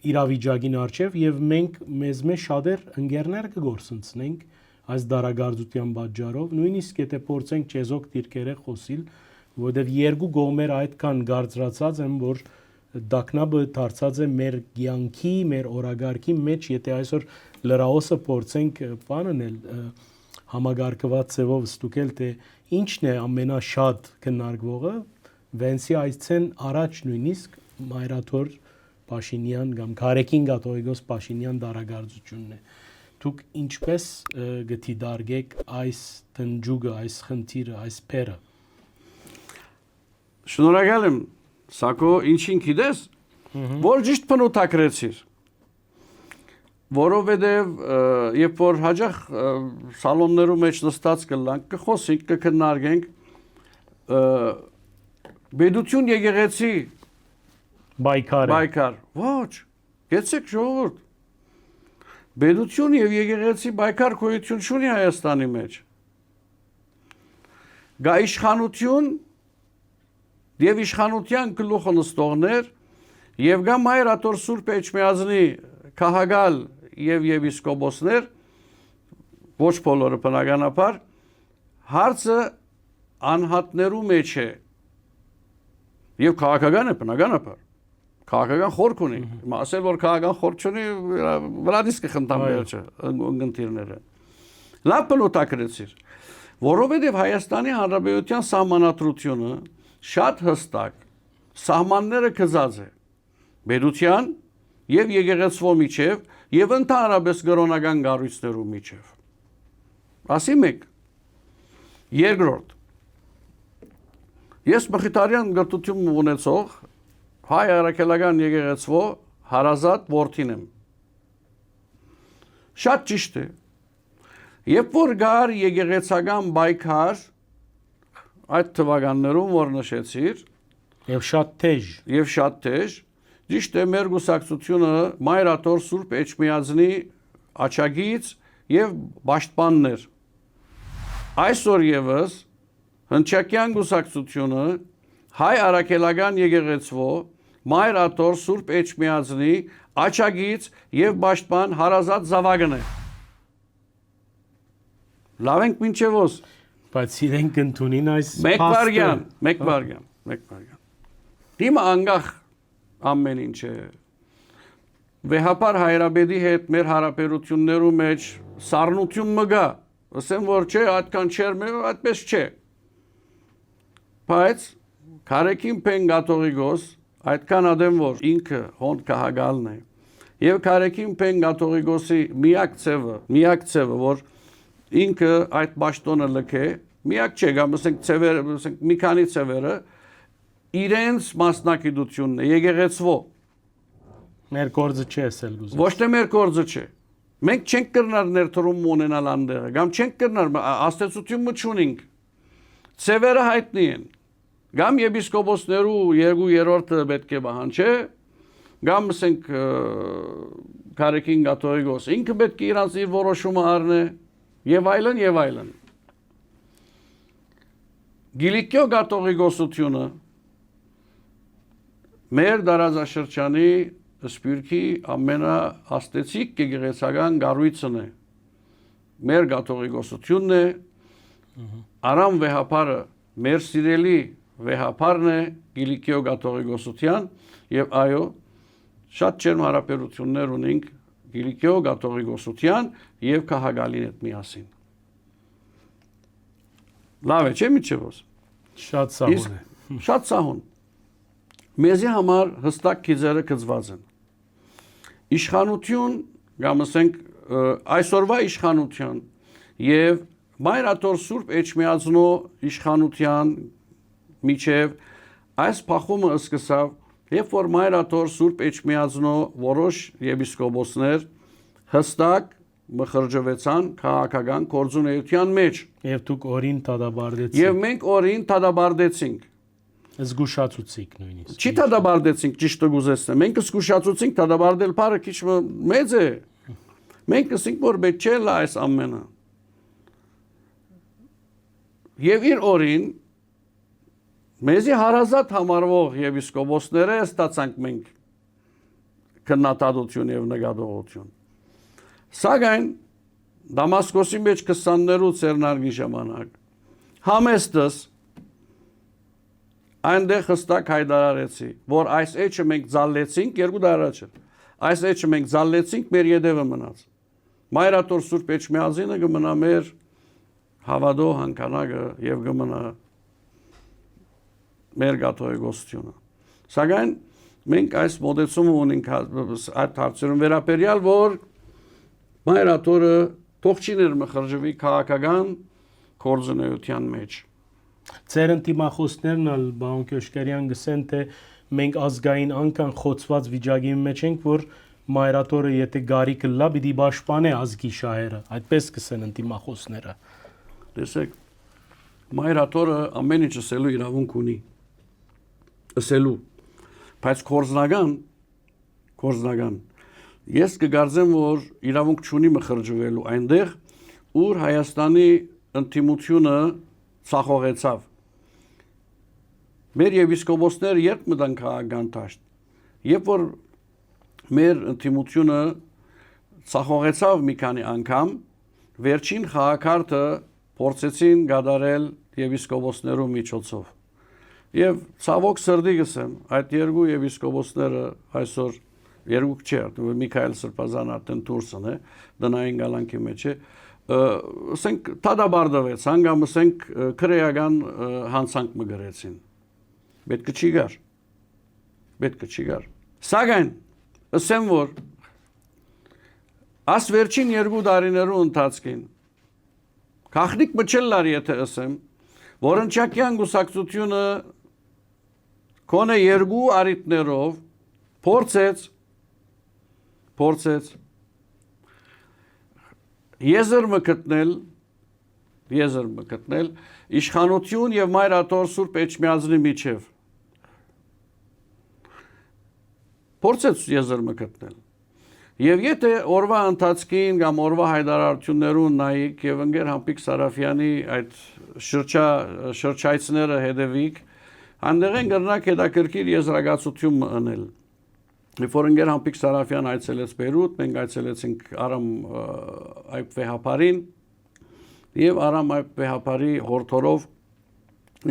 S1: իրավիճակին արչեւ եւ մենք մեզ մեջ շատեր ընկերներ կգործընծնենք այս դարագարձության պատճառով, նույնիսկ եթե փորձենք չեզոք դիրքերը խոսիլ, որովհետեւ երկու կողմերը այդքան գարձրացած են, որ դակնաբը դարձած է մեր կյանքի, մեր օրագարկի մեջ, եթե այսօր լրահոսը փորձենք բաննել համագարկված ձևով ստուգել, թե ինչն է ամենաշատ քննարկվողը, Վենսի այցեն առաջ նույնիսկ Մայրաթոր Փաշինյան կամ Քարեկին Գաթողիկոս Փաշինյան դարագարձությունն է։ Դուք ինչպես գտիդարգեք այս տնջուկը, այս խնդիրը, այս փերը։
S2: Շնորհակալ եմ, Սակո ինչին գիտես, որ ճիշտ փնոթակրեցիր։ Որովհետև երբ որ հաջող սալոններում մեջ նստած կլանք, կխոսենք, կքննարկենք Բեդություն եկեղեցի բայկար։ Ոչ, գեցեք ժողովուրդ։ Բեդություն եւ եկեղեցի բայկար գոյություն չունի Հայաստանի մեջ։ Գա իշխանություն եւ իշխանության գլուխը նստողներ եւ գա Մայրաթոր Սուրբ Էջմիածնի քահագալ եւ եպիսկոպոսներ, ոչ բոլորը բնականաբար, հարցը անհատներու մեջ է։ Եվ քաղաքական է բնականաբար։ Քաղաքական խորք ունի։ Ասել որ քաղաքական խորք չունի, վրա դիսկը խնդամ վերջը ընկերները։ Լավ բնութագրեցիր, որովհետև Հայաստանի Հանրապետության սահմանադրությունը շատ հստակ սահմանները գծած է բերության եւ եկեղեցվո միջև եւ ընդհանրապես կրոնական կառույցներու միջև։ Ասի մեկ։ Երկրորդ Ես մխիթարյան գրտություն ունեցող հայ առաքելական եկեղեցվո հարազատ որդին եմ։ Շատ ճիշտ է։ Երբ որ գար եկեղեցական պայքար այդ թվականներում որ նշեցիր
S1: եւ շատ թեժ, ճիշտ է մեր գուսակցությունը Մայրաթոր Սուրբ Էջմիածնի աչագից եւ պաշտպաններ։ Այսօր եւս Հնչակյան գուսակցությունը հայ առաքելական եկեղեցվո Մայրաթոր Սուրբ Էջմիածնի աչագից եւ պաշտպան հարազատ զավակն է։ Լավ ենք մինչև ոս։ Բայց իրենք ընդունին այս
S2: մեկ վարյան։ Դիմը անգախ ամեն ինչ է։ Վեհապար Հայրաբեդի հետ մեր հարաբերություններու մեջ սառնություն մը գա։ Ասեմ որ չէ, այդքան չեր, այդպես չէ։ Բայց Քարեկին Փեն Գաթողիկոս այդքան ադեմ որ ինքը հոն քահագալն է եւ Քարեկին Փեն Գաթողիկոսի միակ ցևը որ ինքը այդ ճաշտոնը լքե միակ չէ, կամ ասենք ծևերը, ասենք մի քանի ծևերը իրենց մասնակցությունն է եկեղեցվո։
S1: Մեր գործը չի էսել ուզում։
S2: Ոչ թե մեր գործը չէ։ Մենք չենք կրնար ներդրում ունենալ անդեղը, կամ չենք կրնար աստեցությունը չունենք։ Ծևերը հայտնի են։ Կամ եպիսկոպոսներու 2/3-ը պետք է բանջե, կամ ասենք Կարեկին կաթողիկոս ինքը պետք է իրանց իր որոշումը առնե եւ այլն եւ այլն։ Գիլիկիո կաթողիկոսությունը մեր դարաշրջանի սպյուրքի ամենաաստեցիկ եկեղեցական կառույցն է։ Մեր կաթողիկոսությունն է, Արամ վեհապարը մեր սիրելի վեհապարն է Գիլիկիո կաթողիկոսության եւ այո շատ ջերմ հարաբերություններ ունենք Գիլիկիո կաթողիկոսության եւ քաղաքալին հետ միասին։ Լավ է, չէ՞ միջևոս։
S1: Շատ սահուն է։
S2: Շատ սահուն։ Մեզի համար հստակ քիզերը գծված են։ Իշխանություն, կամ ասենք այսօրվա իշխանություն եւ Մայրաթոր Սուրբ Էջմիածնո իշխանության միջև այս փախումը սկսավ, երբ որ Մայրաթոր Սուրբ Էջմիածնո որոշ եպիսկոպոսներ հստակ մխրջվեցան քաղաքական գործունեության մեջ։
S1: Եվ դուք օրին դադարեցիք։
S2: Եվ մենք օրին դադարեցինք։
S1: Զգուշացուցիք նույնիսկ։
S2: Չի դադարեցինք, ճիշտը գուզեցնեմ։ Մենք զգուշացուցինք դադարել բառը քիչ մեծ է։ Մենք ասենք որ պետք չէ լա այս ամենը։ Եվ իր օրին մեզի հարազատ համարվող եպիսկոպոսները ստացանք մենք քննադատություն եւ նկատողություն։ Սակայն Դամասկոսի մեջ 20-ներու ցերնարգի ժամանակ համեստս այնտեղ հստակ հայտարարեցի, որ այս էջը մենք ձալեցինք 2 դար առաջ։ Այս էջը մենք ձալեցինք, մեր յետևը մնաց։ Մայրաթոր Սուրբ Էջմիածինը կմնա մեր հավատո հանքանակը եւ կմնա մեր կաթողիկոսությունը։ Սակայն մենք այս մոդեցումը ունենք այդ հարցերում վերաբերյալ, որ Մայրաթորը թող չի ներմխրժվի քաղաքական գործունեության մեջ։
S1: Ձեր ընտիմախոսներն ալ բան Քյոշկարյան գսեն թե մենք ազգային անկան խոցված վիճակի մեջ ենք, որ Մայրաթորը եթե գարիկը լա պիտի պաշտպանե ազգի շահերը, այդպես գսեն ընտիմախոսները։
S2: Տեսեք, Մայրաթորը ամեն ինչ ասելու իրավունք ունի։ Ասելու, բայց կորզնական ես կգարձեմ, որ իրավունք չունի մխրջվելու այնտեղ, ուր Հայաստանի ընդդիմությունը ցախողեցավ։ Մեր եպիսկոպոսները երբ մտան քաղաքական դաշտ, երբ որ մեր ընդդիմությունը ցախողեցավ մի քանի անգամ, վերջին խաղակարգը փորձեցին գադարել եպիսկոպոսներու միջոցով։ Եվ ցավոք սրտի գսեմ, այդ երկու եպիսկոպոսները այսօր երկու չէ, Միքայել Սրբազան ատեն Թուրսն է, դնային գալանքի մեջ է, ասենք դադարեցան, հանգամ ասենք քրեական հանցանք մը գրեցին։ Պետք չի գար։ Սակայն ասեմ որ աս վերջին 2 տարիներու ընթացքին Քախնիկ մչելլար եթե ասեմ, որ ընչակյան գուսակցությունը կոնե 2 արիտներով փորձեց եզր մկտնել իշխանություն եւ Մայրաթոր Սուրբ Էջմիածնի միջև։ Փորձեց եզր մկտնել։ Եվ եթե օրվա ընթացքին կամ օրվա հայտարարություններուն նայեք եւ ընկեր Համպիկ Սարաֆյանի այդ շրջայցները հետևիկ, այնտեղ են կրնակ հետաքրքիր եզրակացություն մնել։ Երբ որ ընկեր Համպիկ Սարաֆյան այցելեց Բեյրութ, մենք այցելեցինք Արամ Այբ Վեհապարին եւ Արամ Այբ Վեհապարի հորդորով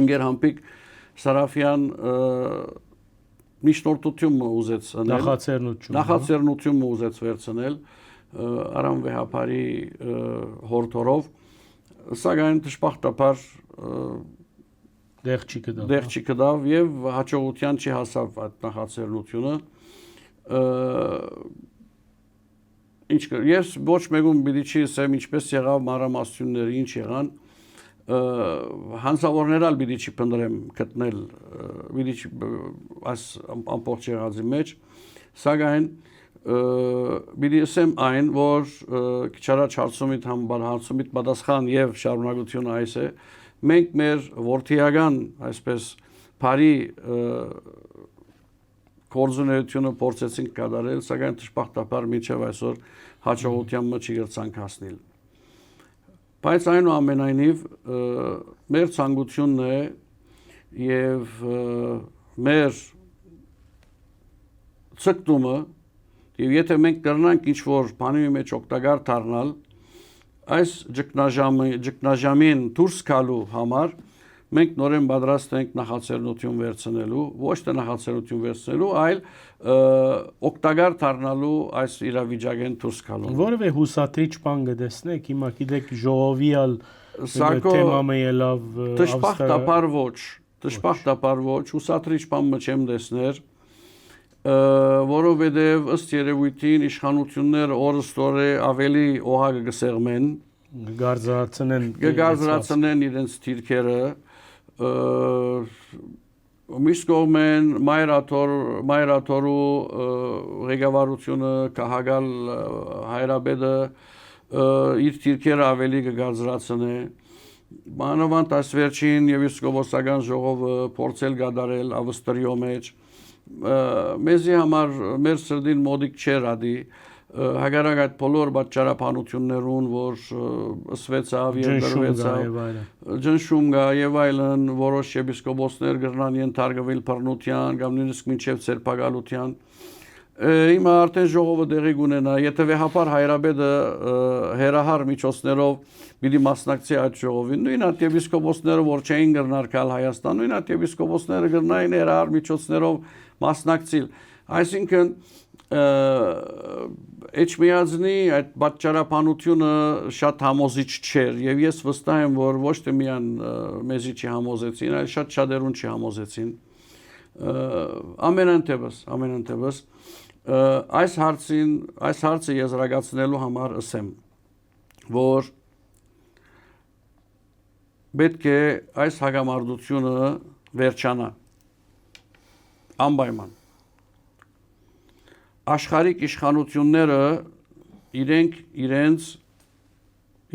S2: ընկեր Համպիկ Սարաֆյան միջնորդություն ուզեց անել, նախաձեռնություն ուզեց վերցնել Արամ Վեհապարի հորդորով, սակայն դժբախտաբար դեղ չի գտավ եւ հաջողության չի հասավ այդ նախաձեռնությունը։ Ես ոչ մեկում պիտի չի ասեմ ինչպես եղավ մանրամասնությունները, ինչ եղան, հանցավորներալ պիտի չփնտրեմ գտնել պիտի այս ամբողջ եղածի մեջ սակայն պիտի ասեմ այն որ քիչ առաջ հարցումից պատասխան եւ շարունակությունը այս է մենք մեր ворթիական այսպես բարի կորզունեությունը փորձեցինք կատարել սակայն դժբախտաբար մինչև այսօր հաջողության մը չի գրցանք հասնել բայց այնուամենայնիվ մեր ցանկությունն է եւ մեր ցկտումը եւ եթե մենք կրնանք ինչ որ բանի մեջ օգտակար դառնալ այս ճգնաժամին դուրս գալու համար մենք նորեն պատրաստ ենք նախաձեռնություն վերցնելու ոչ թե նախաձեռնություն վերցնելու այլ օգտակար դառնալու այս իրավիճակեն դուրս գալու
S1: որևէ հուսադրիչ բան կտեսնեք հիմա գիտեք ժողովիալ թեմամը ելավ դժբախտաբար ոչ հուսադրիչ բան չեմ տեսներ որովհետև ըստ երևույթին իշխանությունները օրստորե ավելի օհագ կսեղմեն կգարձրացնեն իրենց թիրքերը միշտ կողմեն մայրաթորու ղեկավարությունը կահագալ հայրաբեդը իր թիրքերը ավելի կգարձրացնե մանավանդ այս վերջին եպիսկոպոսական ժողովը փորձել կատարել ավստրիո մեջ մեզի համար մեր սրտին մոդիկ չէր ադի հագարակ այդ բոլոր պատճառաբանություններուն որ ըսվեցավ եւ դրվեցավ ջնշում գա եւ այլն որոշ եպիսկոպոսներ գրնան ենթարկվել բռնության կամ նույնիսկ մինչեւ ցերպակալության հիմա արդեն ժողովը դեղի կունենա եթե վեհապար հայրաբեդը հերահար միջոցներով պիտի մասնակցի այդ ժողովին նույն այդ եպիսկոպոսները որ չէին գրնար կալ Հայաստան նույն այդ եպիսկոպոսները գրնային հերահար միջոցներով մասնակցիլ այսինքն Էջմիածնի այդ պատճառաբանությունը շատ համոզիչ չէր եւ ես վստահ եմ որ ոչ թե միան մեզի չի համոզեցին այլ շատ շատերուն չի համոզեցին ամենատեւս այս հարցը եզրակացնելու համար ասեմ որ պետք է այս հագամարտությունը վերջանա անպայման աշխարհիկ իշխանությունները իրենց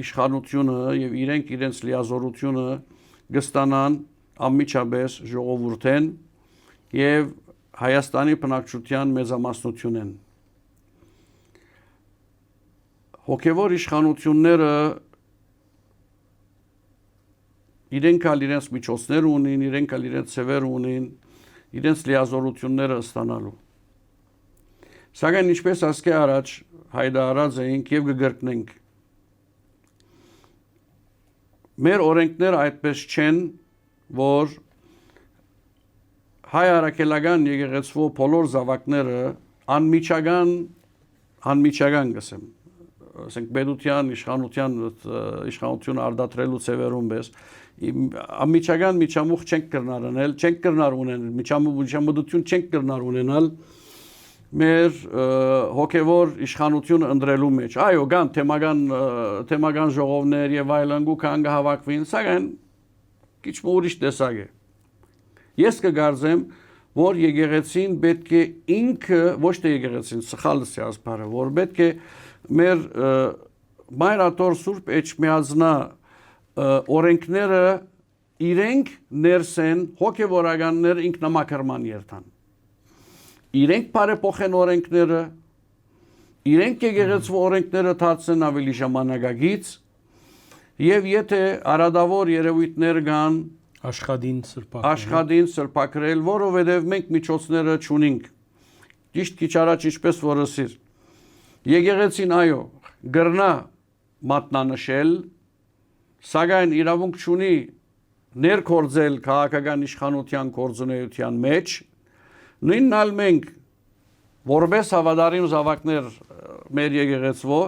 S1: իշխանությունը եւ իրենց լիազորությունը կստանան անմիջապես ժողովուրդեն եւ Հայաստանի բնակչության մեծամասնությունեն հոգեվոր իշխանությունները իրենց միջոցներ ունին իրենց ծևեր ունին իրենց լիազորությունները ստանալու Սակայն ինչպես ասկե առաջ հայտարարած էինք եւ կգրկնենք մեր օրենքները այդպես չեն որ հայ արաքելական եկեղեցու բոլոր զավակները անմիջական գսեմ ասենք պետության իշխանություն արդատրելու ծևերուն պես անմիջական միջամուխ չենք կրնար ունենալ միջամուխություն չենք կրնար ունենալ մեր հոգևոր իշխանությունը ընդրելու մեջ այո կան թեմական ժողովներ եւ այլն ու կան կհավաքվին սակայն քիչ ուրիշ տեսակ է ես կգարձեմ որ եկեղեցին պետք է ինքը ոչ թե եկեղեցին սխալս է ասբարը որ պետք է մեր մայրաթոր Սուրբ Էջմիածնա օրենքները իրենք ներսեն հոգևորականներ ինքնամաքրման երթան իրենք բարեփոխեն օրենքները իրենք եկեղեցու օրենքները դարձնեն ավելի ժամանակագից եւ եթե արադավոր երևույթներ կան աշխատին սրբակրել որովհետեւ մենք միջոցները չունենք ճիշտ քիչ առաջ ինչպես որ ասիր եկեղեցին այո գրնա մատնանշել սակայն իրավունք չունի ներկործել քաղաքական իշխանության գործունեության մեջ նույնն մենք որպես հավատարիմ զավակներ մեր եկեղեցվո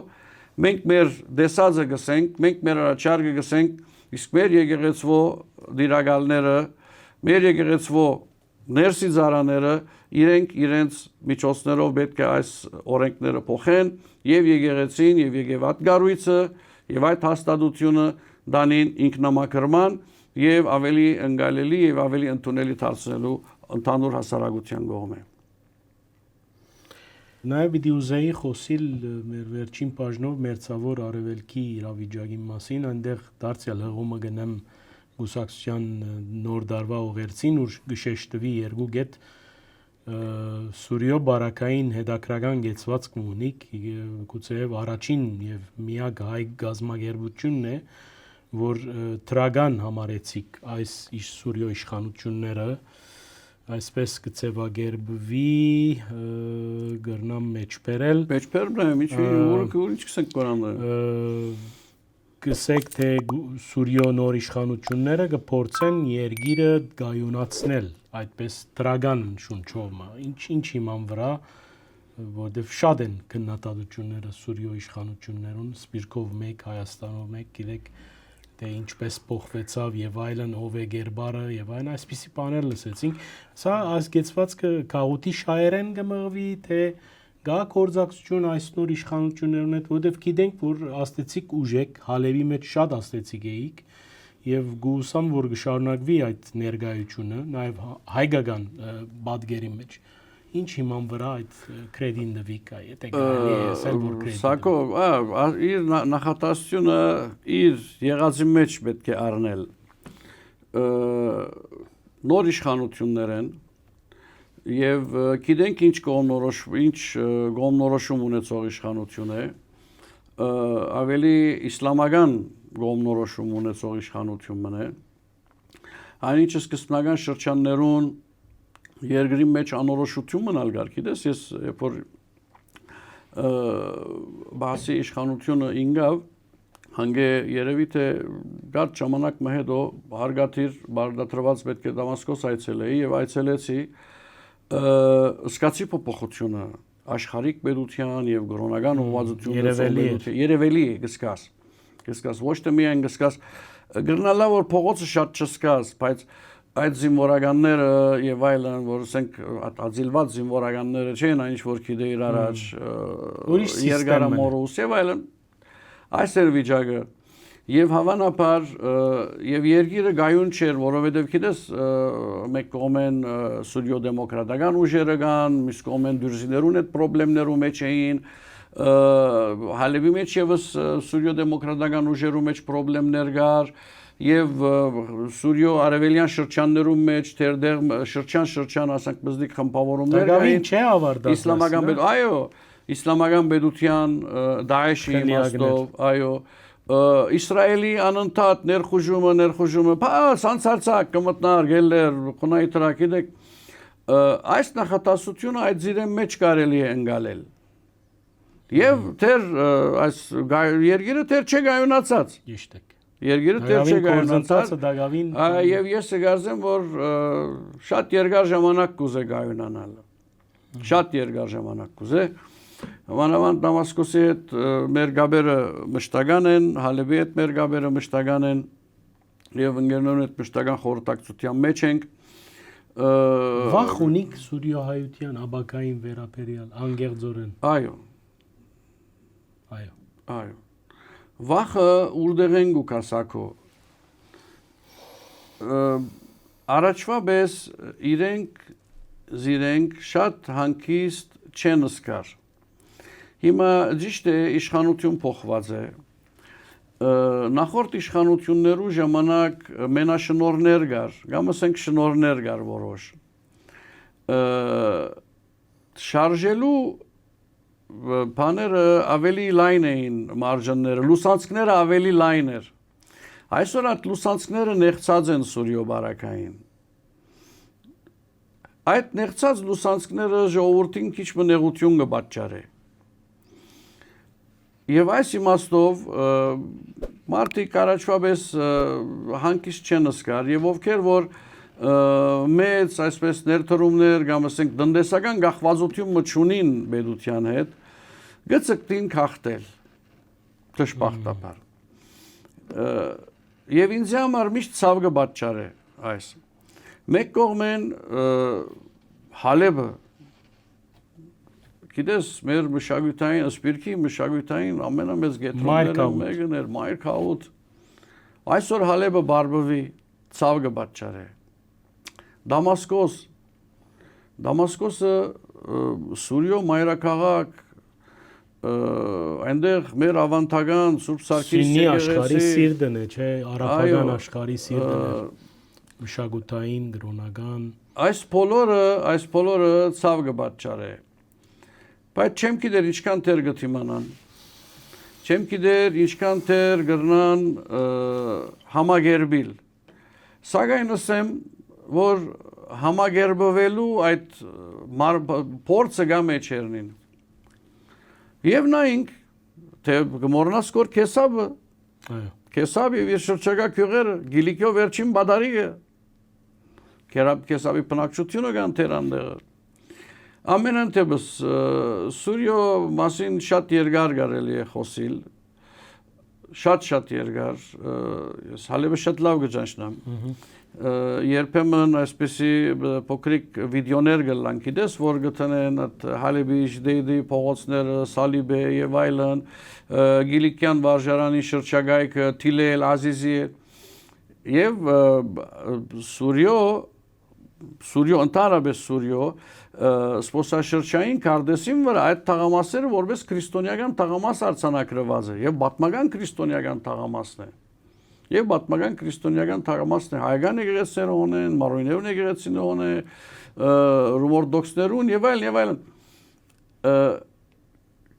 S1: մենք մեր դեսածը գսենք մենք մեր առաջարկը գսենք իսկ մեր եկեղեցվո դիրակալները մեր եկեղեցվո ներսի ծառաները իրենց միջոցներով պետք է այս օրենքները փոխեն եւ եկեղեցին եւ եկեղեցի կառույցը եւ այդ հաստատությունը
S2: դանին ինքնամաքրման եւ ավելի ընկալելի եւ ավելի ընդունելի դարձնելու ընդհանուր հասարակության կողմը։
S1: Նաև պիտի ուզեի խոսիլ մեր վերջին բաժնով մերձավոր արևելքի իրավիճակի մասին, այնտեղ դարձյալ հղումը գնամ գուսակցության նոր դարվա ուղերձին, ուր գշեշտվի երկու գետ Սուրիո բարակային հետաքրական գեցվածք ունիկ, գուցեև առաջին եւ միակ հայ գազագերբությունն է, որ թրագան համարեցիք այս Սուրիո իշխանությունները, այսպես կցևագերբվի գրնամ մեջբերել կսեք թե Սուրիո նոր իշխանությունները կփորձեն երգիրը գայունացնել այդպես տրագան շունչով ինչ իման վրա որտեվ շատ են քննադատությունները Սուրիո իշխանություններուն սպիրկով մեկ Հայաստանով մեկ գիտեք թե ինչպես փոխվեցավ եւ այլն ով է գերբարը եւ այլն այսպիսի բաներ լսեցինք սա ազգեցվածքը քաղուտի շայերեն կմղվի թե գա կորձակցություն այս նոր իշխանություններուն հետ որտեվ գիտենք որ աստեցիկ ուժեք Հալեվի մեջ շատ աստեցիկ էիք եւ գուսամ որ կշարունակվի այդ ներկայությունը նաեւ հայկական բادگերի մեջ ինչ իման վրա այդ կրեդին դվիկա եթե գալի է ասել որ կրեդին
S2: Սակո իր նախատեսությունը իր եղածի մեջ պետք է առնել նոր իշխանություններն եւ գիտենք ինչ կողմնորոշում ունեցող իշխանություն է ավելի իսլամական կողմնորոշում ունեցող իշխանություն է այնինչ սկզբնական շրջաններուն երկրի մեջ անորոշություն մնալ գար գիտես ես երբ որ բասի իշխանությունը ինգավ հանգե երևի թե գատ ժամանակ մը հետո հարգաթիր բարդատրված պետք է Դամասկոս այցելեի եւ այցելեցի սկացի փոփոխությունը աշխարհիկ պետության եւ գրոնական ուղղվածություն երևելի է գսկաս ոչ թե միայն գսկաս գրնալա որ փողոցը շատ չսկաս բայց այդ զինվորականները եւ այլն որ ասենք ածիլված զինվորականները չեն այնչ որ գիտե իր առաջ երկարամորուս եւ այլն այս էր վիճակը եւ հավանաբար եւ երկիրը գայուն չէր որովհետեւ գիտես մեկ կողմեն սուրիո դեմոկրատական ուժերը կան մյուս կողմեն դուրզիներուն այդ խնդիրներու մեջ էին Հալեվի մեջ եւս սուրիո դեմոկրատական ուժերու մեջ խնդիրներ կար եւ Սուրիո արևելյան շրջաններում մեջ թերդեղ շրջան ասենք բզդիկ խմբավորումներ
S1: կային չէ ավարտած
S2: իսլամական այո իսլամական պետության Դաեշի իմաստով այո Իսրայելի անընդհատ ներխուժումը սանցարցակ կմտնար գելեր խոնայի տրակիդեք այս նախատեսությունը այդ ձիրեն մեջ կարելի է ընկալել եւ թեր այս երկիրը թեր չէ գայունացած
S1: ճիշտ
S2: Երկիրը թեր չէ գայունացած
S1: դագավին
S2: եւ ես կգարձեմ որ շատ երկար ժամանակ կուզե գայունանալ շատ երկար ժամանակ կուզե Մանավանդ Դամասկոսի հետ մեր գաբերը մշտական են Հալեվի հետ մեր գաբերը մշտական են եւ ընկերներուն հետ մշտական խորհրդակցության մեջ ենք
S1: Վախ ունիք Սուրիո հայության աբակային վերաբերյալ անգեղձորեն
S2: Այո Վախը ուրդեղ են գուկասակո Առաջվա պես իրենք շատ հանգիստ չեն սկար Հիմա ճիշտ է իշխանություն փոխված է նախորդ իշխանություններու ժամանակ մենաշնորհներ կար կամ ասենք շնորհներ կար որոշ շարժելու բաները ավելի լայն էին մարժանները լուսանցքները ավելի լայն էր այսօր այդ լուսանցքները նեղծած են Սուրիո բարակային այդ նեղծած լուսանցքները ժողովրդին քիչ մնեղություն կպատճառի Եվ այս իմաստով մարդիկ առաջվա պես հանգիստ չեն սկար եւ ովքեր որ մեծ այսպես ներդրումներ կամ ասենք տնտեսական գաղվածություն մչունին պետության հետ գծկտին խախտել դժբախտաբար եւ ինձ համար միշտ ցավ կպատճառե այս մեկ կողմեն Հալեբը Գիտես, մեր մշակութային, սպիրկի մշակութային ամենամեծ գետրոնները մեկն էր, մայր քաղուտ, Այսօր Հալեբը բարբվի ցավ կբաճարե։ Դամասկոսը Սուրիո մայրաքաղաք այնտեղ մեր ավանդական Սուրբ Սարգիս
S1: Սյունի աշխարհի սիրտն է, չէ, արաբական աշխարհի սիրտն է, մշակութային, գրոնական։
S2: Այս բոլորը ցավ կբաճարե։ Բայց չեմ գիտեր ինչքան թեր գտիմանան։ Չեմ գիտեր ինչքան թեր գրնան համագերբիլ։ Սակայն ասեմ, որ համագերբվելու այդ փորձը գա մեջերնին։ Եվ նայինք, թե գմորնաս կոր քեսաբը, քեսաբ եւ իր շրջակա քյուղերը, գիլիկյո վերջին բադարիգը, քեսաբի բնակչությունը կան թերանդեղը։ Ամենան տեպս Սուրիո մասին շատ երկար կարելի է խոսիլ, շատ երկար, ես Հալեբը շատ լավ կճանչնամ, երբեմն այսպեսի փոքրիկ վիդեոներ գլան, գիտես, որ գտնեն Հալեբի Ժդեյդի փողոցները, Սալիբե եւ այլն, Գիլիկյան վարժարանի շրջակայքը, Թիլել, Ազիզի եւ Սուրիո ընդհանրապես Սուրիո սպոսաշրջային կարդեսին վրա այդ թաղամասերը որպես քրիստոնեական թաղամաս արձանագրված է եւ պատմական քրիստոնեական թաղամասն է։ Եվ պատմական քրիստոնեական թաղամասն է հայկական եկեղեցիներն ունեն, մարոյներուն եկեղեցին ունեն, ռումորդոքսներուն եւ այլն։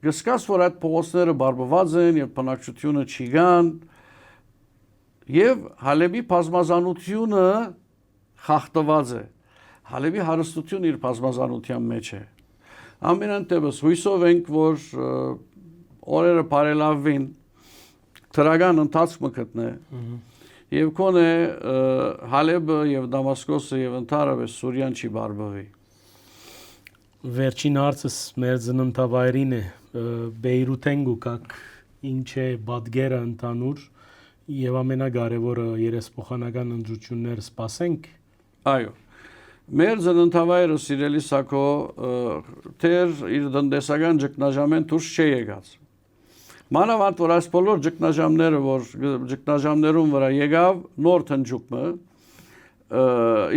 S2: Գսկաս որ այդ փողոցները բարբված են եւ բնակչությունը չի գան եւ Հալեբի բազմազանությունը խախտված է։ Հալեբի հարստությունը իր բազմազանության մեջ է։ Ամենայն տեպս հույսով ենք, որ օրերը բարելավվին, թրական ընթացք մկտնե, եւ կոնե Հալեբը եւ Դամասկոսը եւ ընդհանրապես Սուրիան չի բարբվի։
S1: Վերջին հարցս մեր ծննդավայրին է, Բեյրութեն գուկակ, ինչ է բադգերը ընդանուր եւ ամենակարևորը երեսփոխանական ընտրություններ սպասենք։
S2: Այո։ Մեր ծննդավայրը սիրելի Սակո թեր իր տնտեսական ճգնաժամեն դուրս չի եկած։ Մանավանդ որ այս բոլոր ճգնաժամներուն վրա եկավ նոր թնջուկը,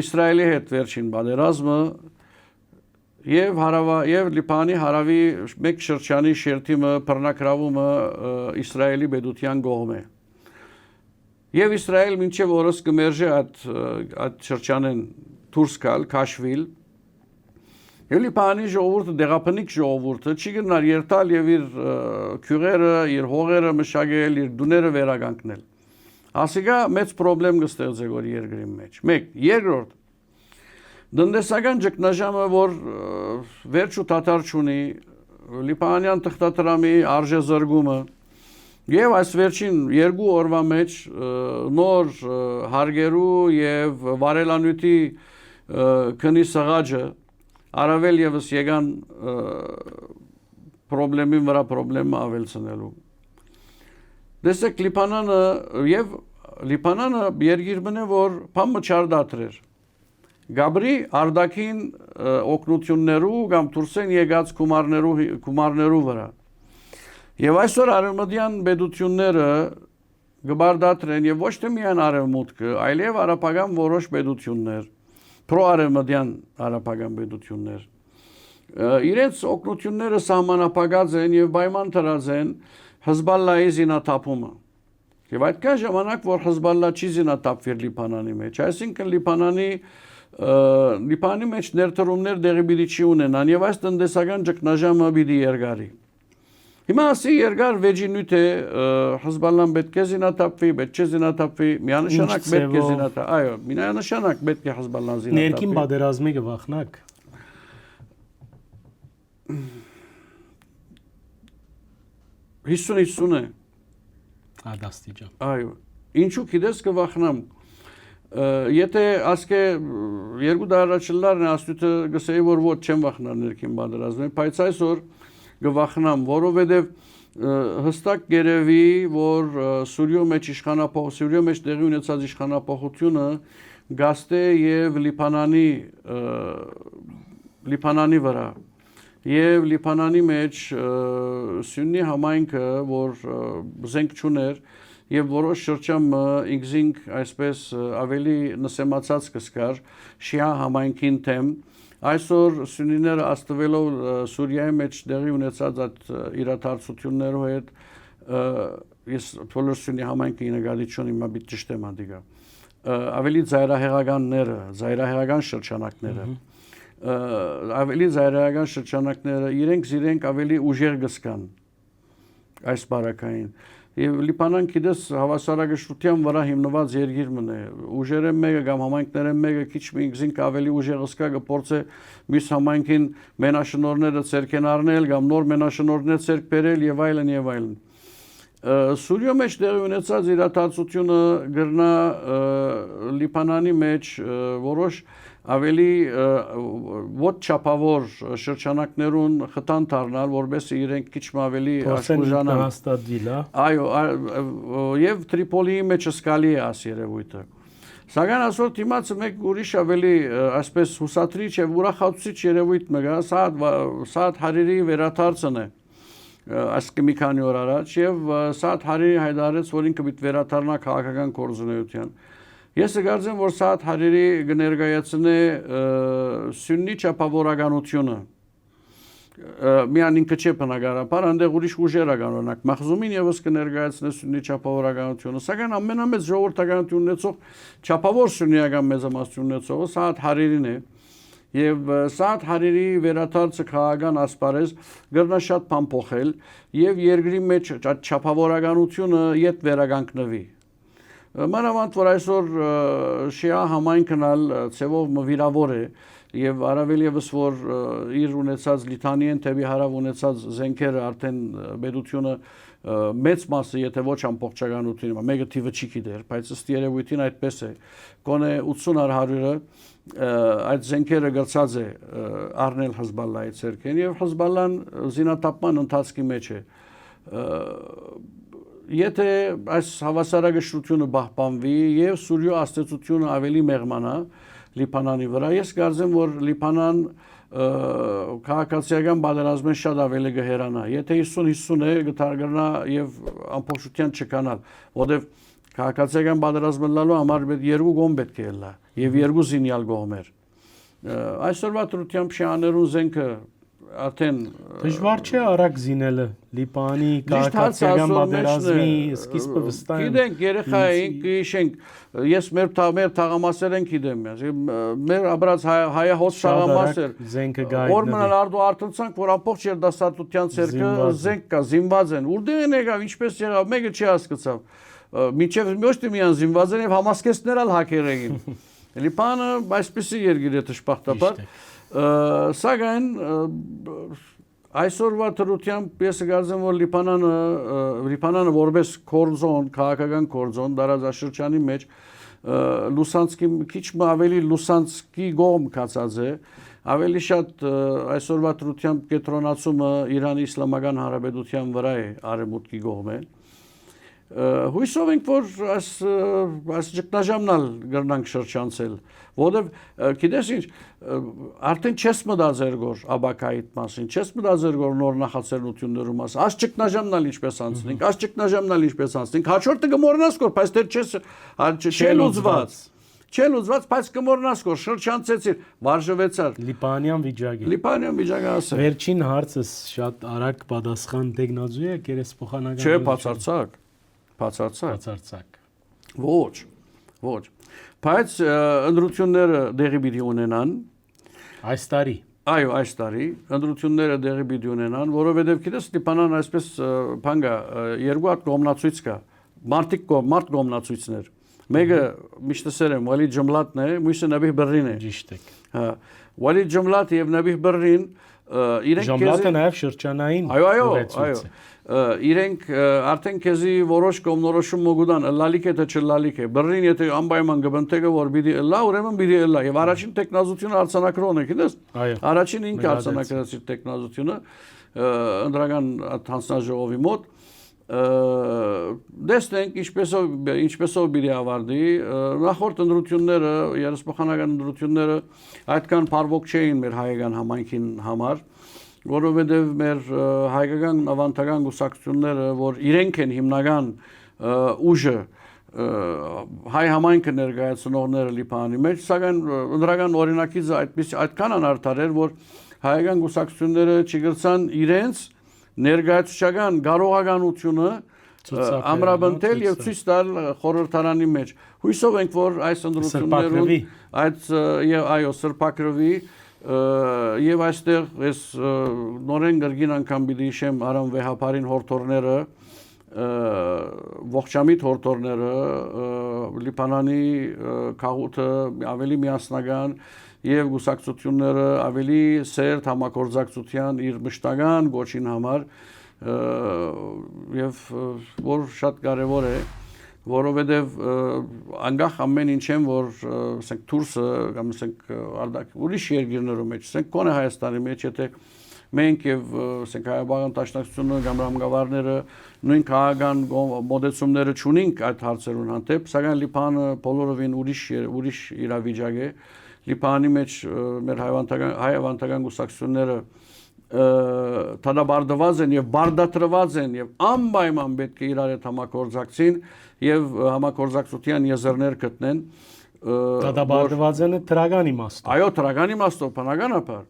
S2: Իսրայելի հետ վերջին պատերազմը եւ Լիբանանի հարավի մեկ շրջանի շերտիմը բռնակրավումը Իսրայելի պետության կողմ է։ Եվ Իսրայել մինչև օրս կմերժի այդ շրջանեն դուրս գալ, քաշվել։ Եվ Լիբանանի ժողովուրդը, դեղաբնիկ ժողովուրդը չի գնար երթալ եւ իր քյուղերը, իր հողերը մշակել, իր դուները վերականգնել։ Ասիկա մեծ խնդրեմ կստեղծի որ երկրի մեջ։ Մեկ, երկրորդ տնտեսական ճգնաժամը, որ վերջ ու դադար չունի, Լիբանանյան թղթադրամի արժեզրկումը եւ այս վերջին երկու օրվա մեջ նոր հարգերու եւ վարելանյութի քնի սղաճը առավել եւս եկան խնդրեմին վրա խնդրեմ ավելցնելու։ Դեսեք Լիբանանը երկիրն է, որ փամը չարդատրեր։ Գաբրի արդակին օգնություններու կամ դուրսեն եկած գումարներու վրա։ Եվ այսօր արևմտյան պետությունները գբարդատրեն եւ ոչ թե միայն արևմուտքը, այլև արաբական որոշ պետություններ, պրոարևմտյան արաբական պետություններ, իրենց օգնությունները սահմանափակած են եւ պայման դրած են Հեզբալլայի զինաթափումը։ Եվ այդքան ժամանակ, որ Հեզբալլա չի զինաթափվիր Լիբանանի մեջ, այսինքն Լիբանանի մեջ ներդրումներ դեղի պիտի չի ունենան եւ այս տնտեսական ճգնաժամը պիտի երկարի։ Հիմա ասի երկար վեճի նյութ է Հեզբալլան պետք է զինաթափվի, պետք չէ զինաթափվի, միանշանակ պետք է զինաթափվի, այո, միանշանակ պետք է Հեզբալլան զինաթափվի։
S1: Ներքին պատերազմի կվախնակ։
S2: 50-50 է։
S1: Ադաստիճան։
S2: Այո, ինչու գիտես կվախնամ։ Եթե ասկե երկու դարաշրջանն աստուծը գսեի որ ոչ չեմ վախնալ ներքին պատերազմի, բայց այսօր գվախնամ, որովհետև հստակ գերեվի, որ Սուրիո մեջ տեղի ունեցած իշխանապողությունը գաստե եւ Լիբանանի վրա եւ Լիբանանի մեջ Սյուննի համայնքը, որ զենք չուներ եւ որոշ շրջան ինքզինք այսպես ավելի նսեմացած կսկար շիա համայնքին թեմ այսօր սունիները աստվելով Սուրիայի մեջ դեղի ունեցած այդ իրադարձություններով հետ ես բոլոր սունի համայնքի նկատի չունեմ մաբիտ ճիշտ եմ ադիգա ավելի զայրահեղական շրջանակները ավելի զայրահեղական շրջանակները իրենք ավելի ուժեղ գսկան այս բարակային եւ Լիբանան գիտես հավասարակշռության վրա հիմնված երկիր մնե ուժերը մեկը կամ համայնքները մեկը քիչ ինքզինք ավելի ուժեղ սկա գործե մյուս համայնքին մենաշնորհները ցերկեն առնել կամ նոր մենաշնորհներ ցերկ բերել եւ այլն Սուրիո մեջ դեղի ունեցած իրադարձությունը գրնա Լիբանանի մեջ որոշ ավելի ոչ չափավոր շրջանակներուն խթան դառնալ որովհետեւ իրենք քիչ ավելի աշխուժանան
S1: հաստատիլ
S2: այո եւ Տրիպոլիի մեջ սկալի է աս երևույթը սակայն այսօր դիմացը մեկ ուրիշ ավելի այսպես հուսադրիչ եւ ուրախացուցիչ երևույթ մը գա Սադ Հարիրի վերադարձն է այս մի քանի օր առաջ եւ Սադ Հարիրի հայտարարեց որ ինքը պիտի վերադառնա քաղաքական կորզունեության Ես կարծեմ որ Սադ Հարիրի կներկայացնե սուննի չափավորականությունը միան ինքը չէ բնականաբար այնտեղ ուրիշ ուժեր կան օրինակ Մախզումին եւս կներկայացնե սուննի չափավորականությունը սակայն ամենամեծ ժողովրդականություն ունեցող չափավոր սուննիական մեծամասնություն ունեցողը Սադ Հարիրին է Եվ Սադ Հարիրի վերադարձը քաղաքական ասպարեզ գրնա շատ բան փոխել եւ երկրի մեջ չափավորականությունը իդ վերականգնվի Մանավանդ որ այսօր շիա համայնքն ալ ցևով վիրավոր է եւ առավել եւս որ իր ունեցած լիթանիեն թեպի հարավ ունեցած զենքերը արդեն բեդությունը մեծ մասը եթե ոչ ամբողջականությունը մեկը թիվը չի գիտեր բայց ըստ երևույթին այդպես է կոնե 80-100-ը այդ զենքերը գծած է առնել Հեզբալլայի ցերկեն եւ Հեզբալլան զինատապման ընթացքի մեջ է Եթե այս հավասարակշռությունը պահպանվի եւ Սուրիո աստեցությունը ավելի մեղմանա Լիբանանի վրա, ես կարծեմ որ Լիբանան քաղաքացիական պատերազմեն շատ ավելի կհերանա։ Եթե 50-50 է գտարգնա եւ ամբողջության չկանալ, որովհետեւ քաղաքացիական պատերազմը լալու համար երկու կողմ պետք է լա եւ երկու զինյալ կողմեր։ Այսօրվա դրությամբ շիաներուն զենքը արդեն
S1: դժվար չէ արագ զինելը Լիբանի քաղաքացիական պատերազմի սկիզբը վստահ եմ
S2: Գիտենք երեխա ենք գիշենք ես մեր թաղամասեր ենք գիտեմ մեր աբրած հայահոս թաղամասեր
S1: զենքը գայտնվի
S2: Օրմնալ արդու արտնցանք որ ամբողջ երդասարտության ցերկը զենք կա զինված են Ուրդեղ են եկավ ինչպես եղավ մեկը չի հասկացավ Միջև մյոշտի միան զինված են եւ համասկեսներ ալ հակեր էին Լիբանը այսպեսի երկիր է դժբախտաբար Սակայն այսօրվա դրությամբ ես կարծեմ որ Լիբանանը որպես կորձոն, քաղաքական կորձոն դարաշրջանի մեջ Լուսանսկի քիչ ավելի Լուսանսկի կողմ կացած է ավելի շատ այսօրվա դրությամբ կենտրոնացումը Իրանի Իսլամական Հանրապետության վրա է արևմուտքի կողմը Հույսով ենք որ այս ճգնաժամն կգրնանք շրջանցել որովհետև գիտես ինչ արդեն չես մտածեր գոր աբակայիտ մասին չես մտածեր գոր նոր նախաձեռնություններու մասին այս ճգնաժամն ինչպես անցնենք այս ճգնաժամն ինչպես անցնենք հաջորդը կմոռանաս գոր բայց դեռ չես Չել ուզված, բայց կմոռնաս գոր շրջանցեցիր, վարժվեցար
S1: Լիբանյան
S2: վիճակը ասել
S1: Վերջին հարցս շատ արագ պատասխան տեխնոզու է կերես փոխանական
S2: Չէ, բացարձակ Ոչ Բայց ընտրությունները դեղի պիտի ունենան
S1: Այս տարի
S2: Այո, այս տարի ընտրությունները դեղի պիտի ունենան, որովհետև գիտես Լիբանան այսպես բան կա, երկու հատ կողմնացույց կա, մարդ կողմնացույցներ Մեկը միշտսեր եմ, Վալի Ջամլատն է, մյուսը Նաբիհ Բրրին է
S1: Ճիշտ եք
S2: Վալի Ջամլատ եւ Նաբիհ Բրրին
S1: Ջամլատը նաեւ շրջանային
S2: Այո Իրենք արդեն քեզի որոշ կողմնորոշում մոգուդան լալիք է թե չլալիք է բրրին եթե անպայման գբնտեգը որ պիտի լա ուրեմն պիտի լա եւ առաջին տեխնազությունը արցանակրոն է գիտես առաջին ինքը արցանակրած իր տեխնազությունը ընդրական հանձնաժողովի մոտ դեսնենք ինչպեսով պիտի ավարտի նախորդ ընտրությունները երեսփոխանական ընտրությունները այդքան բարվոք չէին մեր հայկական համայնքին համար որովհետև մեր հայկական ավանդական գուսակցությունները որ իրենք են հիմնական ուժը հայ համայնքը ներկայացնողները Լիբանանի մեջ, սակայն ընդրական օրինակիցը այդքան անարդար էր, որ հայկական կուսակցությունները չգրցան իրենց ներկայացուցչական կարողականությունը ամրապնդել եւ ցույց տալ խորհրդարանի մեջ։ Հույսով ենք, որ այս ընդրություններում այո սրբակրվի եւ այստեղ այս նորեն գրգին անգամ պիտի հիշեմ Արամ վեհապարին հորթորները ողջամիտ հորթորները Լիբանանի քաղուտը ավելի միասնական եւ գուսակցությունները ավելի սերտ համագործակցության իր մշտական գոչին համար եւ որ շատ կարեւոր է որովհետեւ անգախ ամեն ինչ են որ ասենք դուրսը կամ ասենք ուրիշ երկրներում մեջ ասենք կոնե Հայաստանի մեջ եթե մենք եւ ասենք հայաբաղան տաշնակցությունը կամ ռամգավարները նույն քաղաքական մոդեցումները չունենք այդ հարցերուն հանդեպ, սակայն Լիբանը բոլորովին ուրիշ իրավիճակ է։ Լիբանի մեջ մեր հայավանդական գուսակցությունները թադաբարդված են եւ բարդատրված են եւ անպայման պետք է իրար հետ համագործակցին եւ համագործակցության եզրներ գտնեն
S1: թադաբարդված են դրական իմաստով։
S2: Այո, դրական իմաստով, բնականաբար,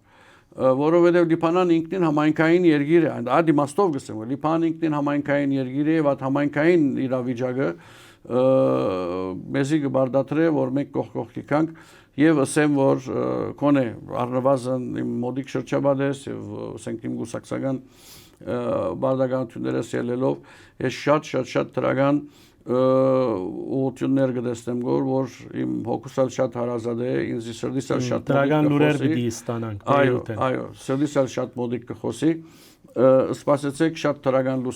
S2: որովհետեւ Լիբանան ինքնին համայնքային երկիր է, այդ իմաստով գսեմ, որ Լիբանան ինքնին համայնքային երկիր է եւ այդ համայնքային իրավիճակը մեզի կբարդատրե, որ մենք կողքի կանք եւ ասեմ, որ կոնե առնվազն իմ մոդիկ շրջաբադես եւ ասենք իմ գուսակցական բարդականություններս ելելով ես շատ դրական ուղղություններ կտեսնեմ որ իմ հոգուսալ շատ հարազատ է, ինձ սրտիս շատ
S1: դրական լուրեր պիտի ստանանք։
S2: Այո, սրտիս շատ մոդիկ կխոսի, սպասեցեք շատ դրական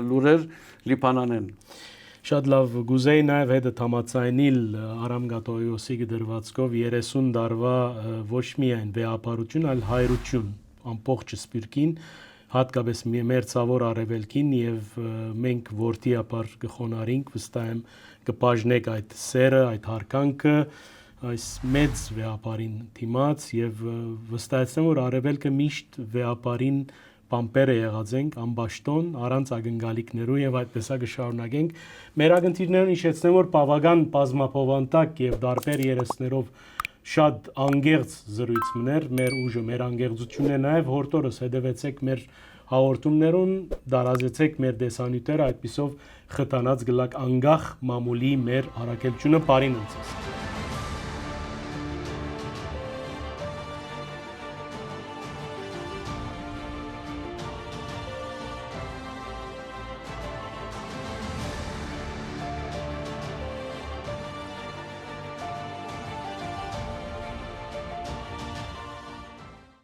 S2: լուրեր Լիբանանեն։
S1: Շատ լավ գուզեի նաև հետը համացայնիլ Արամ Գատոյոսի դրվածքով 30 տարվա ոչ միայն վեհապարություն, այլ հայրություն ամբողջ սպիրկին, հատկապես մերձավոր արևելքին եւ մենք որտիապար կխոնարինք, վստահ եմ կբաժնեք այդ սերը, այդ հարկանքը այս մեծ վեհապարին դիմաց եւ վստահեցնեմ որ արևելքը միշտ վեհապարին պամպերը եղած ենք ամբաշտոն առանց ակնկալիքներու եւ այդպեսա կշարունակենք մեր ակնթիրներուն հիշեցնեմ որ բավական բազմապովանտակ եւ դարբեր երեսներով շատ անգերց զրույցներ մեր ուժը մեր անգերցությունն է նաեւ հորտորս հետևեցեք մեր հաղորդումներուն դարազեցեք մեր դեսանյութերը այդպիսով խթանած գլակ անգախ մամուլի մեր առաքելությունը բարին ընծես